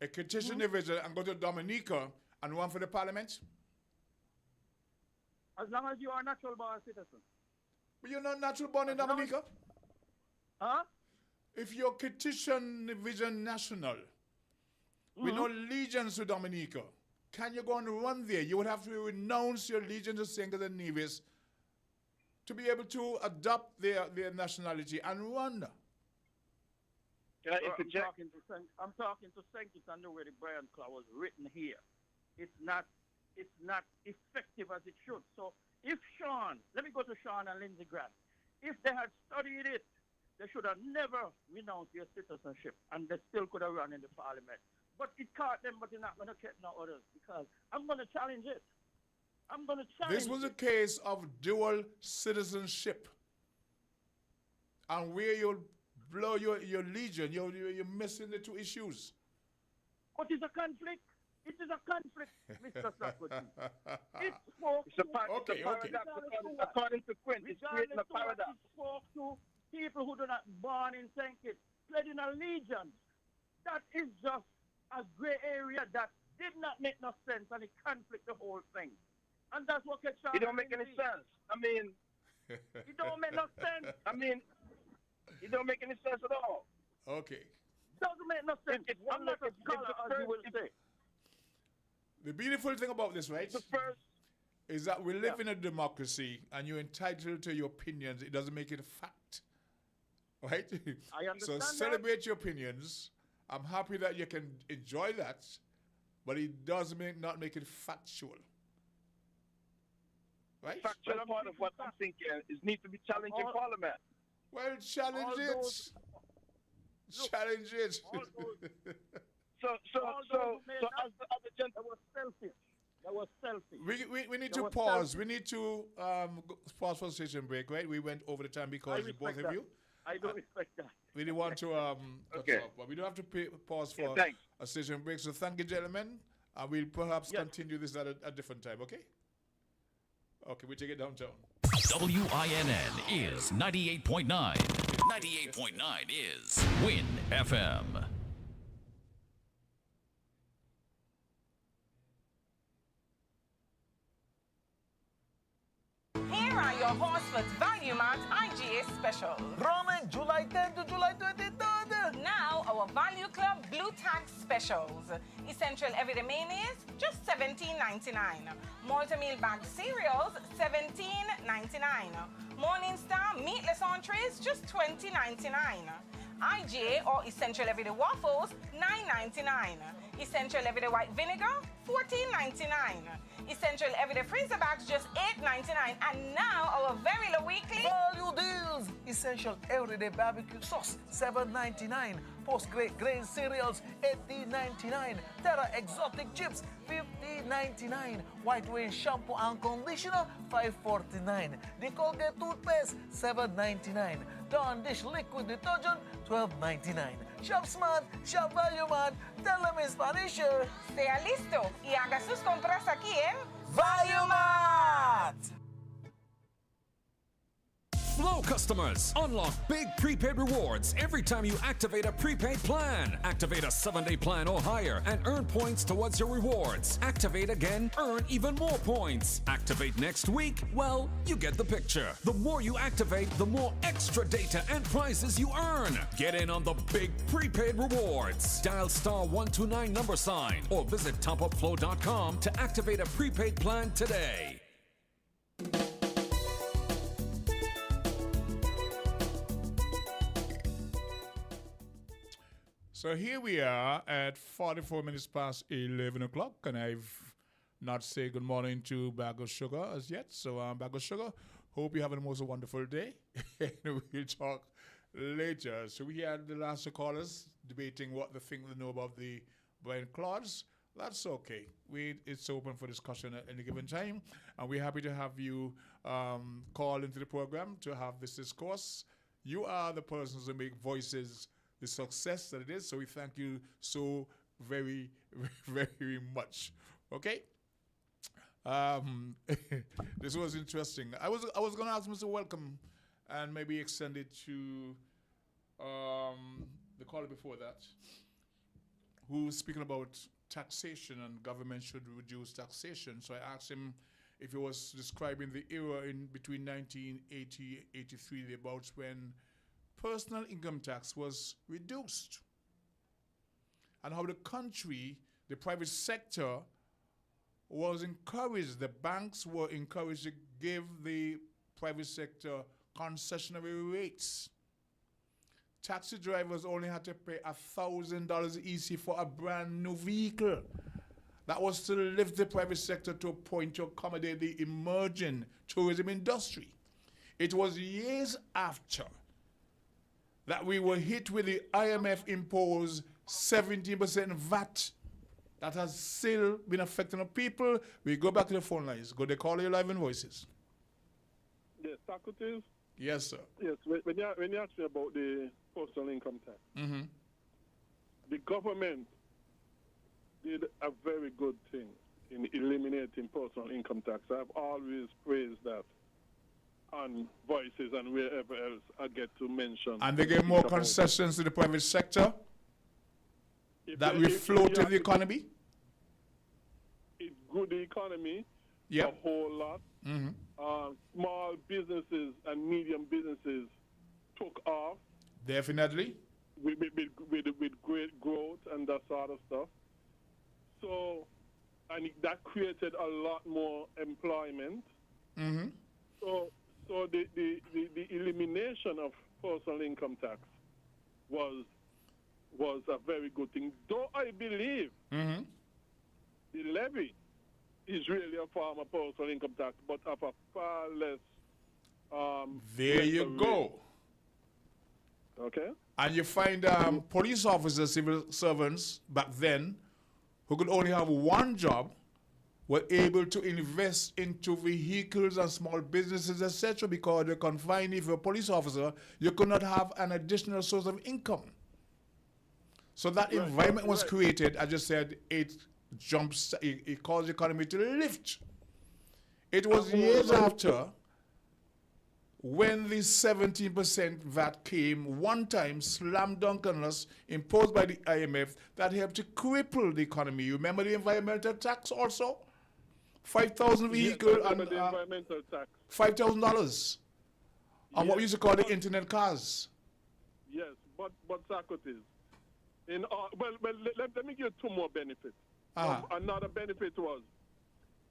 a Kittian division and go to Dominica and run for the parliament? As long as you are a natural born citizen. But you're not natural born in Dominica? Huh? If you're Kittian division national, with no allegiance to Dominica, can you go and run there? You would have to renounce your allegiance to St. Kitts and Nevis to be able to adopt their nationality and run. I'm talking to St. Kitts and the way the Bryan Clause was written here. It's not effective as it should. So if Sean, let me go to Sean and Lindsey Grant. If they had studied it, they should have never renounced their citizenship, and they still could have run in the parliament. But it caught them, but they're not going to catch no others, because I'm going to challenge it. This was a case of dual citizenship. And where you blow your legion, you're missing the two issues. What is a conflict? It is a conflict, Mr. Socrates. It's a paradox. According to Quint, it's creating a paradox. It spoke to people who do not born in St. Kitts, pledging allegiance. That is just a gray area that did not make no sense, and it conflict the whole thing. And that's what gets It don't make any sense. I mean, it don't make no sense. I mean, it don't make any sense at all. Okay. Doesn't make no sense. I'm not a scholar, as you will say. The beautiful thing about this, right, is that we live in a democracy, and you're entitled to your opinions. It doesn't make it a fact, right? I understand So celebrate your opinions. I'm happy that you can enjoy that, but it does not make it factual. Right? Factual part of what I'm thinking is need to be challenged in Parliament. Well, challenge it. Challenge it. So as the other gentleman was selfish. We need to pause. We need to pause for a station break, right? We went over the time because both of you. I don't respect that. We didn't want to cut off, but we don't have to pause for a station break. So thank you, gentlemen. And we'll perhaps continue this at a different time, okay? Okay, we take it downtown. WINN is 98.9. 98.9 is Win FM. Here are your Horsford's Value Mart IGA specials. Running July 10 to July 23rd. Now our Value Club Blue Tag specials. Essential everyday mayonnaise, just $17.99. Multi-meal bag cereals, $17.99. Morning Star meatless entrees, just $20.99. IGA or Essential Everyday Waffles, $9.99. Essential Everyday White Vinegar, $14.99. Essential Everyday Freezer Bags, just $8.99. And now our very low weekly value deals. Essential Everyday Barbecue Sauce, $7.99. Post-grade grain cereals, $18.99. Terra Exotic Chips, $15.99. White Wayne shampoo and conditioner, $5.49. The Colgate toothpaste, $7.99. Dawn Dish liquid detergent, $12.99. Shop smart, shop value mart. Tell them in Spanish. Sea listo y haga sus compras aquí en Value Mart. Flow customers, unlock big prepaid rewards every time you activate a prepaid plan. Activate a 7-day plan or higher and earn points towards your rewards. Activate again, earn even more points. Activate next week, well, you get the picture. The more you activate, the more extra data and prizes you earn. Get in on the big prepaid rewards. Dial *129 # or visit topupflow.com to activate a prepaid plan today. So here we are at 44 minutes past 11 o'clock, and I've not said good morning to Bag of Sugar as yet. So, Bag of Sugar, hope you're having the most wonderful day. We'll talk later. So we had the last two callers debating what they think they know about the Brian Clause. That's okay. It's open for discussion at any given time, and we're happy to have you call into the program to have this discourse. You are the persons who make voices the success that it is. So we thank you so very, very much. Okay? This was interesting. I was going to ask Mr. Welcome and maybe extend it to the caller before that, who's speaking about taxation and government should reduce taxation. So I asked him if he was describing the era in between 1980 83, the about when personal income tax was reduced, and how the country, the private sector, was encouraged, the banks were encouraged to give the private sector concessionary rates. Taxi drivers only had to pay $1,000 easy for a brand new vehicle. That was to lift the private sector to a point to accommodate the emerging tourism industry. It was years after that we were hit with the IMF imposed 70% VAT that has still been affecting the people. We go back to the phone lines. Go to call your live in voices. Yes, Socrates? Yes, sir. Yes, when you ask me about the personal income tax, the government did a very good thing in eliminating personal income tax. I've always praised that on voices and wherever else I get to mention. And they gave more concessions to the private sector that refloated the economy? It grew the economy a whole lot. Small businesses and medium businesses took off. Definitely. With great growth and that sort of stuff. So, and that created a lot more employment. So the elimination of personal income tax was a very good thing. Though I believe the levy is really a form of personal income tax, but of a far less. There you go. Okay. And you find police officers, civil servants back then, who could only have one job, were able to invest into vehicles and small businesses, etc., because they're confined. If you're a police officer, you could not have an additional source of income. So that Right, environment was right. created, as you said, it caused the economy to lift. It was years after when the 17% VAT came one time, slam dunk on us, imposed by the IMF, that helped to cripple the economy. You remember the environmental tax also? 5,000 vehicle yes, and the environmental tax. $5,000 on what we used to call the internet cars. Yes, but Socrates, let me give you two more benefits. Another benefit was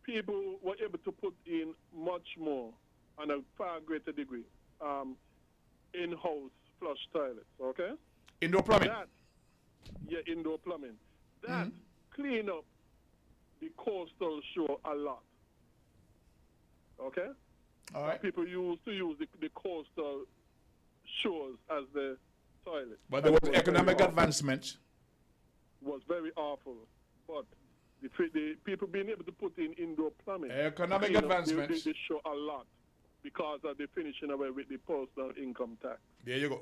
people were able to put in much more on a far greater degree in-house flush toilets, okay? Indoor plumbing. Indoor plumbing. That clean up the coastal shore a lot, okay? All right. People used to use the coastal shores as the toilet. But there was economic advancement. Was very awful, but the people being able to put in indoor plumbing. Economic clean up advancement. They show a lot because of the finishing away with the personal income tax. There you go.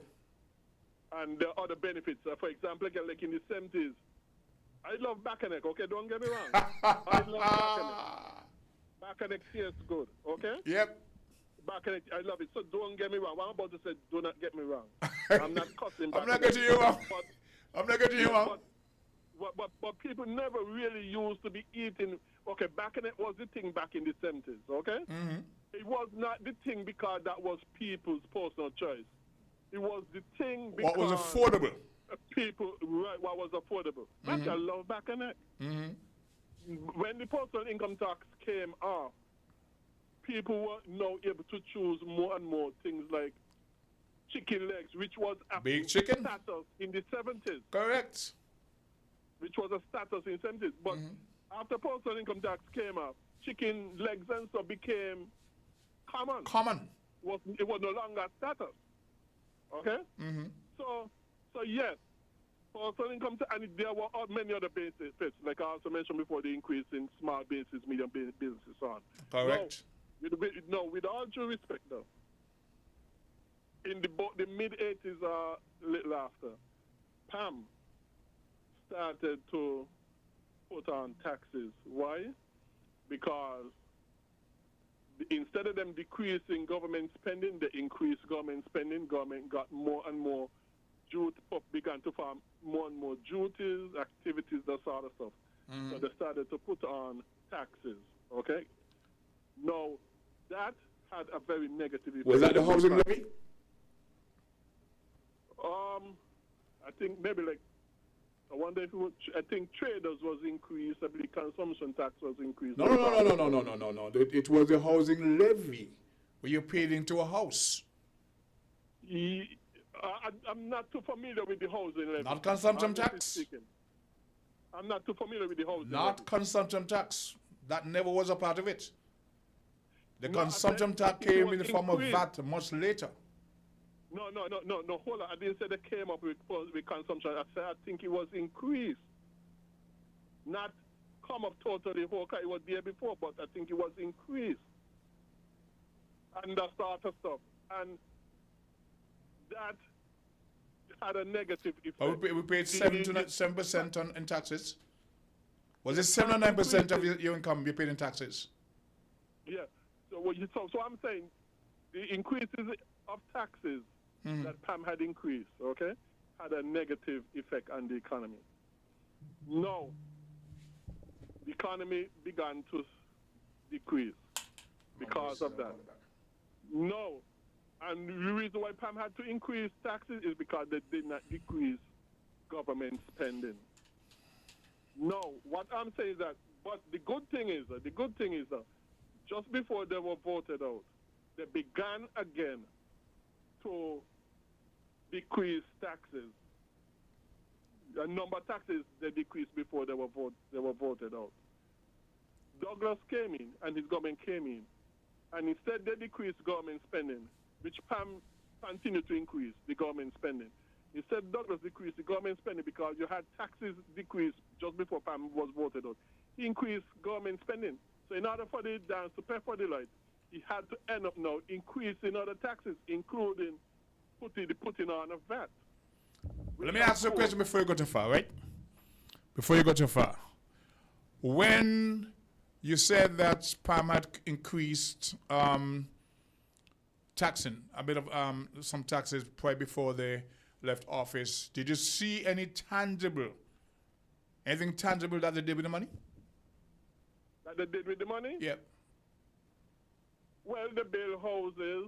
And the other benefits, for example, again, like in the 70s, I love Backaneck, okay? Don't get me wrong. I love Backaneck tastes good, okay? Yep. Backaneck, I love it. So don't get me wrong. What I'm about to say, do not get me wrong. I'm not cussing I'm not getting you wrong. I'm not getting you wrong. But people never really used to be eating. Okay, Backaneck was the thing back in the 70s, okay? Mm-hmm. It was not the thing because that was people's personal choice. It was the thing because... What was affordable. People, right, what was affordable. Mm-hmm. I love Backaneck. Mm-hmm. When the personal income tax came off, people were now able to choose more and more things like chicken legs, which was a big chicken status in the 70s. Correct. Which was a status in the 70s. But after personal income tax came off, chicken legs and stuff became common. It was no longer a status. Okay? Mm-hmm. So yes, personal income tax, and there were many other benefits, like I also mentioned before, the increase in small businesses, medium businesses, so on. Correct. No, with all due respect, though, in the mid-80s, a little after, PAM started to put on taxes. Why? Because instead of them decreasing government spending, they increased government spending. Government got more and more began to farm more and more duties, activities, that sort of stuff. So they started to put on taxes, okay? Now, that had a very negative effect. Was that the housing levy? I think maybe I wonder if I think traders was increased, I believe consumption tax was increased. No. It was the housing levy where you paid into a house. I'm not too familiar with the housing levy. Not consumption tax? I'm not too familiar with the housing levy. Not consumption tax. That never was a part of it. The consumption tax came in the form of VAT much later. No, hold on. I didn't say they came up with consumption. I said I think it was increased. Not come up totally, okay, it was there before, but I think it was increased. And that sort of stuff. And that had a negative effect. We paid 7% in taxes. Was it 7 or 9% of your income you paid in taxes? Yeah. So I'm saying the increases of taxes that PAM had increased, okay, had a negative effect on the economy. No. The economy began to decrease because of that. No. And the reason why PAM had to increase taxes is because they did not decrease government spending. No, what I'm saying is that, but the good thing is that just before they were voted out, they began again to decrease taxes. A number of taxes they decreased before they were voted out. Douglas came in and his government came in, and instead they decreased government spending, which PAM continued to increase the government spending. Instead, Douglas decreased the government spending because you had taxes decrease just before PAM was voted out. He increased government spending. So in order for the dance to pay for the light, he had to end up now increasing other taxes, including putting on a VAT. Let me ask you a question before you go too far, right? Before you go too far. When you said that PAM had increased taxing, a bit of some taxes probably before they left office, did you see anything tangible that they did with the money? That they did with the money? Yep. Well, they built houses,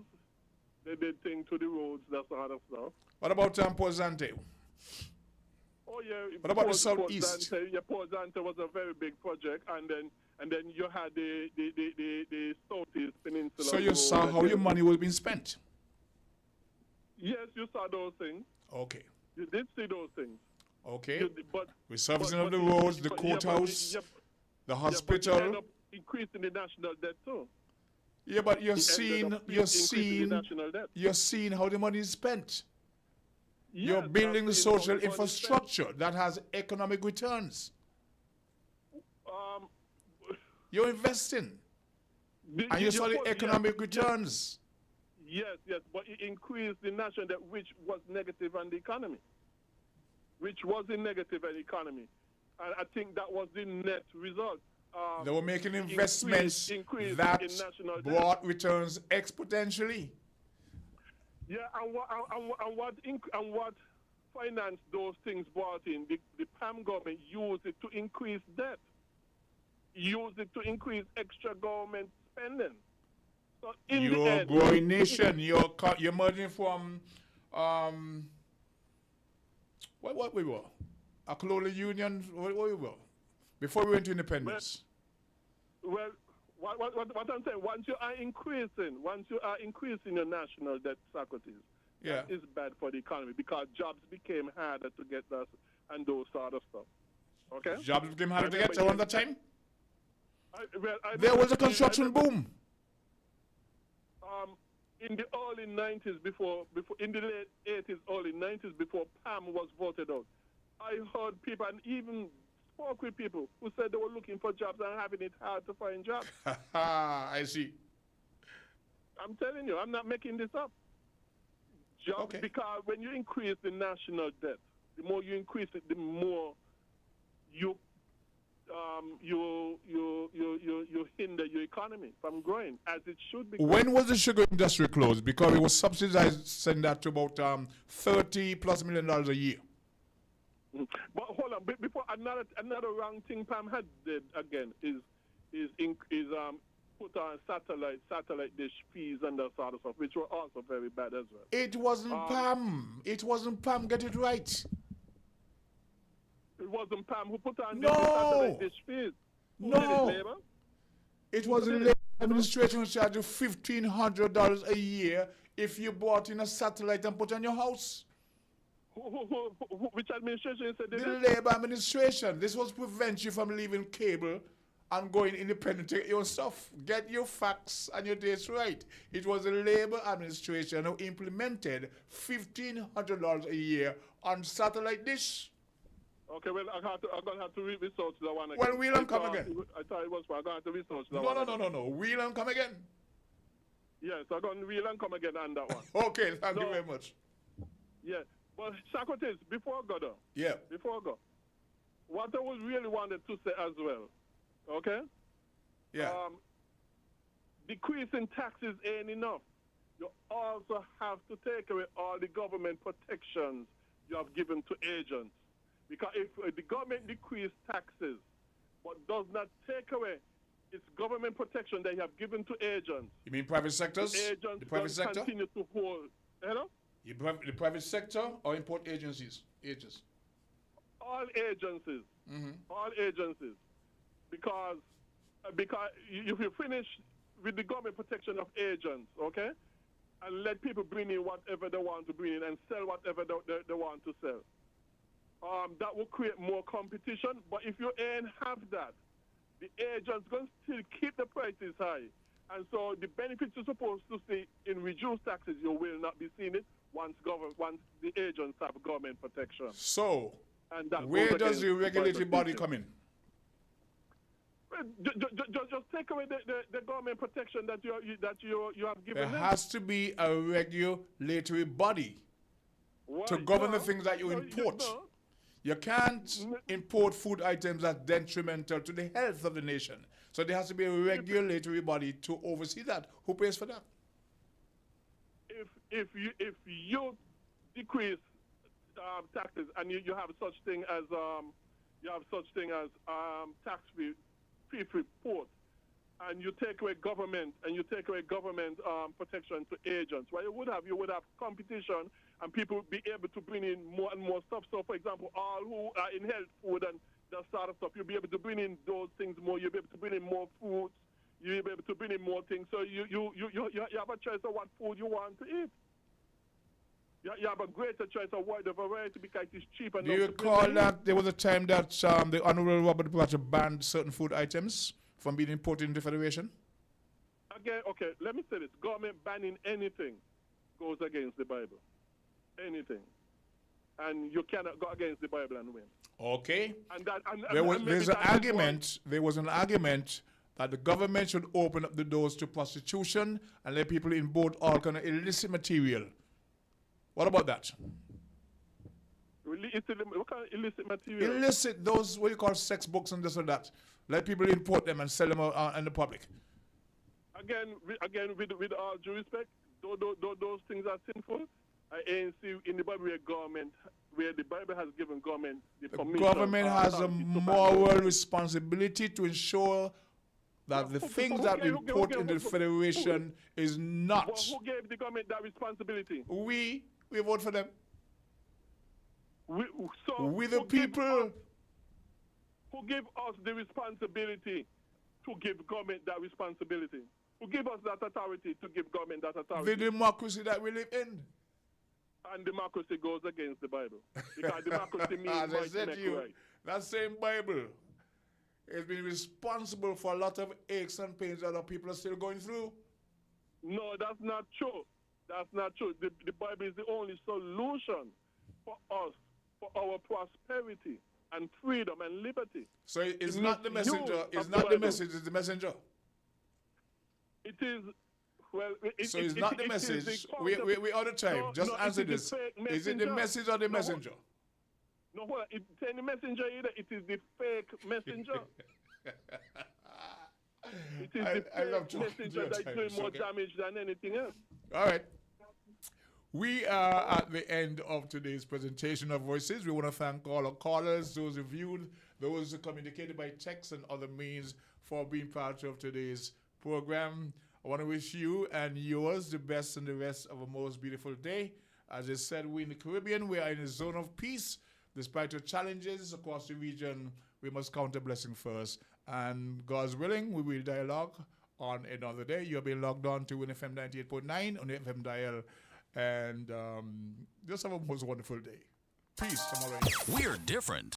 they did things to the roads, that sort of stuff. What about Port Zante? Oh yeah. What about the southeast? Port Zante was a very big project, and then you had the southeast peninsula. So you saw how your money was being spent? Yes, you saw those things. Okay. You did see those things. Okay. But resurfacing of the roads, the courthouse, the hospital. But you end up increasing the national debt too. Yeah, but you're seeing how the money is spent. Yes, you're building the social infrastructure that has economic returns. You're investing. And you saw the economic returns. Yes, but it increased the national debt, which was negative on the economy. And I think that was the net result. They were making investments that brought returns exponentially. Yeah, and what financed those things brought in? The PAM government used it to increase debt, used it to increase extra government spending. So you're a growing nation. You're merging from what we were, a colonial union. What we were before we went to independence. Well, what I'm saying, once you are increasing your national debt, Socrates, that is bad for the economy because jobs became harder to get us and those sort of stuff. Okay? Jobs became harder to get around that time? There was a construction boom. In the early 90s, in the late 80s, early 90s, before PAM was voted out, I heard people and even spoke with people who said they were looking for jobs and having it hard to find jobs. I see. I'm telling you, I'm not making this up. Jobs, because when you increase the national debt, the more you increase it, the more you hinder your economy from growing as it should be. When was the sugar industry closed? Because it was subsidized, send that to about $30+ million a year. But hold on, before another wrong thing Pam had did again is put on satellite dish fees and that sort of stuff, which were also very bad as well. It wasn't Pam. It wasn't Pam. Get it right. It wasn't Pam who put on the satellite dish fees. Who did it, Labour? It was the Labour administration who charged you $1,500 a year if you bought in a satellite and put on your house. Which administration said this? The Labour administration. This was to prevent you from leaving cable and going independent to get your stuff. Get your facts and your dates right. It was the Labour administration who implemented $1,500 a year on satellite dish. Okay, well, I'm going to have to research that one again. Well, we'll come again. I thought it was, I'm going to have to research that one. No. We'll come again. Yes, I'm going to wheel and come again on that one. Okay, thank you very much. Yeah, but Socrates, before I go down. Yeah. Before I go. What I was really wanted to say as well, okay? Yeah. Decreasing taxes ain't enough. You also have to take away all the government protections you have given to agents. Because if the government decreases taxes but does not take away its government protection they have given to agents. You mean private sectors? The private sector? Continue to hold. Hello? The private sector or import agencies? Agents? All agencies. Mm-hmm. All agencies. Because if you finish with the government protection of agents, okay, and let people bring in whatever they want to bring in and sell whatever they want to sell, that will create more competition. But if you ain't have that, the agents going to still keep the prices high. And so the benefits you're supposed to see in reduced taxes, you will not be seeing it once the agents have government protection. So, and that where does the regulatory body come in? Just take away the government protection that you have given There has to be a regulatory body. to govern the things that you import. You can't import food items that's detrimental to the health of the nation. So there has to be a regulatory body to oversee that. Who pays for that? If you decrease taxes and you have such thing as tax-free port, and you take away government protection to agents, what you would have competition, and people would be able to bring in more and more stuff. So, for example, all who are in health food and that sort of stuff, you'll be able to bring in those things more. You'll be able to bring in more foods. You'll be able to bring in more things. So you have a choice of what food you want to eat. You have a greater choice of what the variety because it's cheap. And do you recall that there was a time that the Honorable Robert Platter banned certain food items from being imported into the Federation? Again, okay, let me say this. Government banning anything goes against the Bible. Anything. And you cannot go against the Bible and win. Okay. There was an argument that the government should open up the doors to prostitution and let people import all kind of illicit material. What about that? What kind of illicit material? Illicit, those what you call sex books and this or that. Let people import them and sell them out in the public. Again, with all due respect, those things are sinful. I ain't see in the Bible where the Bible has given government the permission. Government has a moral responsibility to ensure that the things that we import into the Federation is not. Who gave the government that responsibility? We vote for them. We the people. Who give us the responsibility to give government that responsibility? Who give us that authority to give government that authority? The democracy that we live in. And democracy goes against the Bible. Because democracy means as I said to you, right. that same Bible has been responsible for a lot of aches and pains that other people are still going through. No, that's not true. That's not true. The Bible is the only solution for us, for our prosperity and freedom and liberty. So it's not the messenger. It's not the message. It's the messenger. It is. Well, it's not the message. We out of time. Just answer this. Is it the message or the messenger? No, hold on. It's the messenger either. It is the fake messenger. It is the fake messenger that's doing more damage than anything else. All right. We are at the end of today's presentation of Voices. We want to thank all our callers, those who viewed, those who communicated by text and other means for being part of today's program. I want to wish you and yours the best and the rest of a most beautiful day. As I said, we're in the Caribbean. We are in a zone of peace. Despite the challenges across the region, we must count a blessing first. And God's willing, we will dialogue on another day. You're being logged on to winnfm 98.9 on the FM dial. And just have a most wonderful day. Peace. We're different.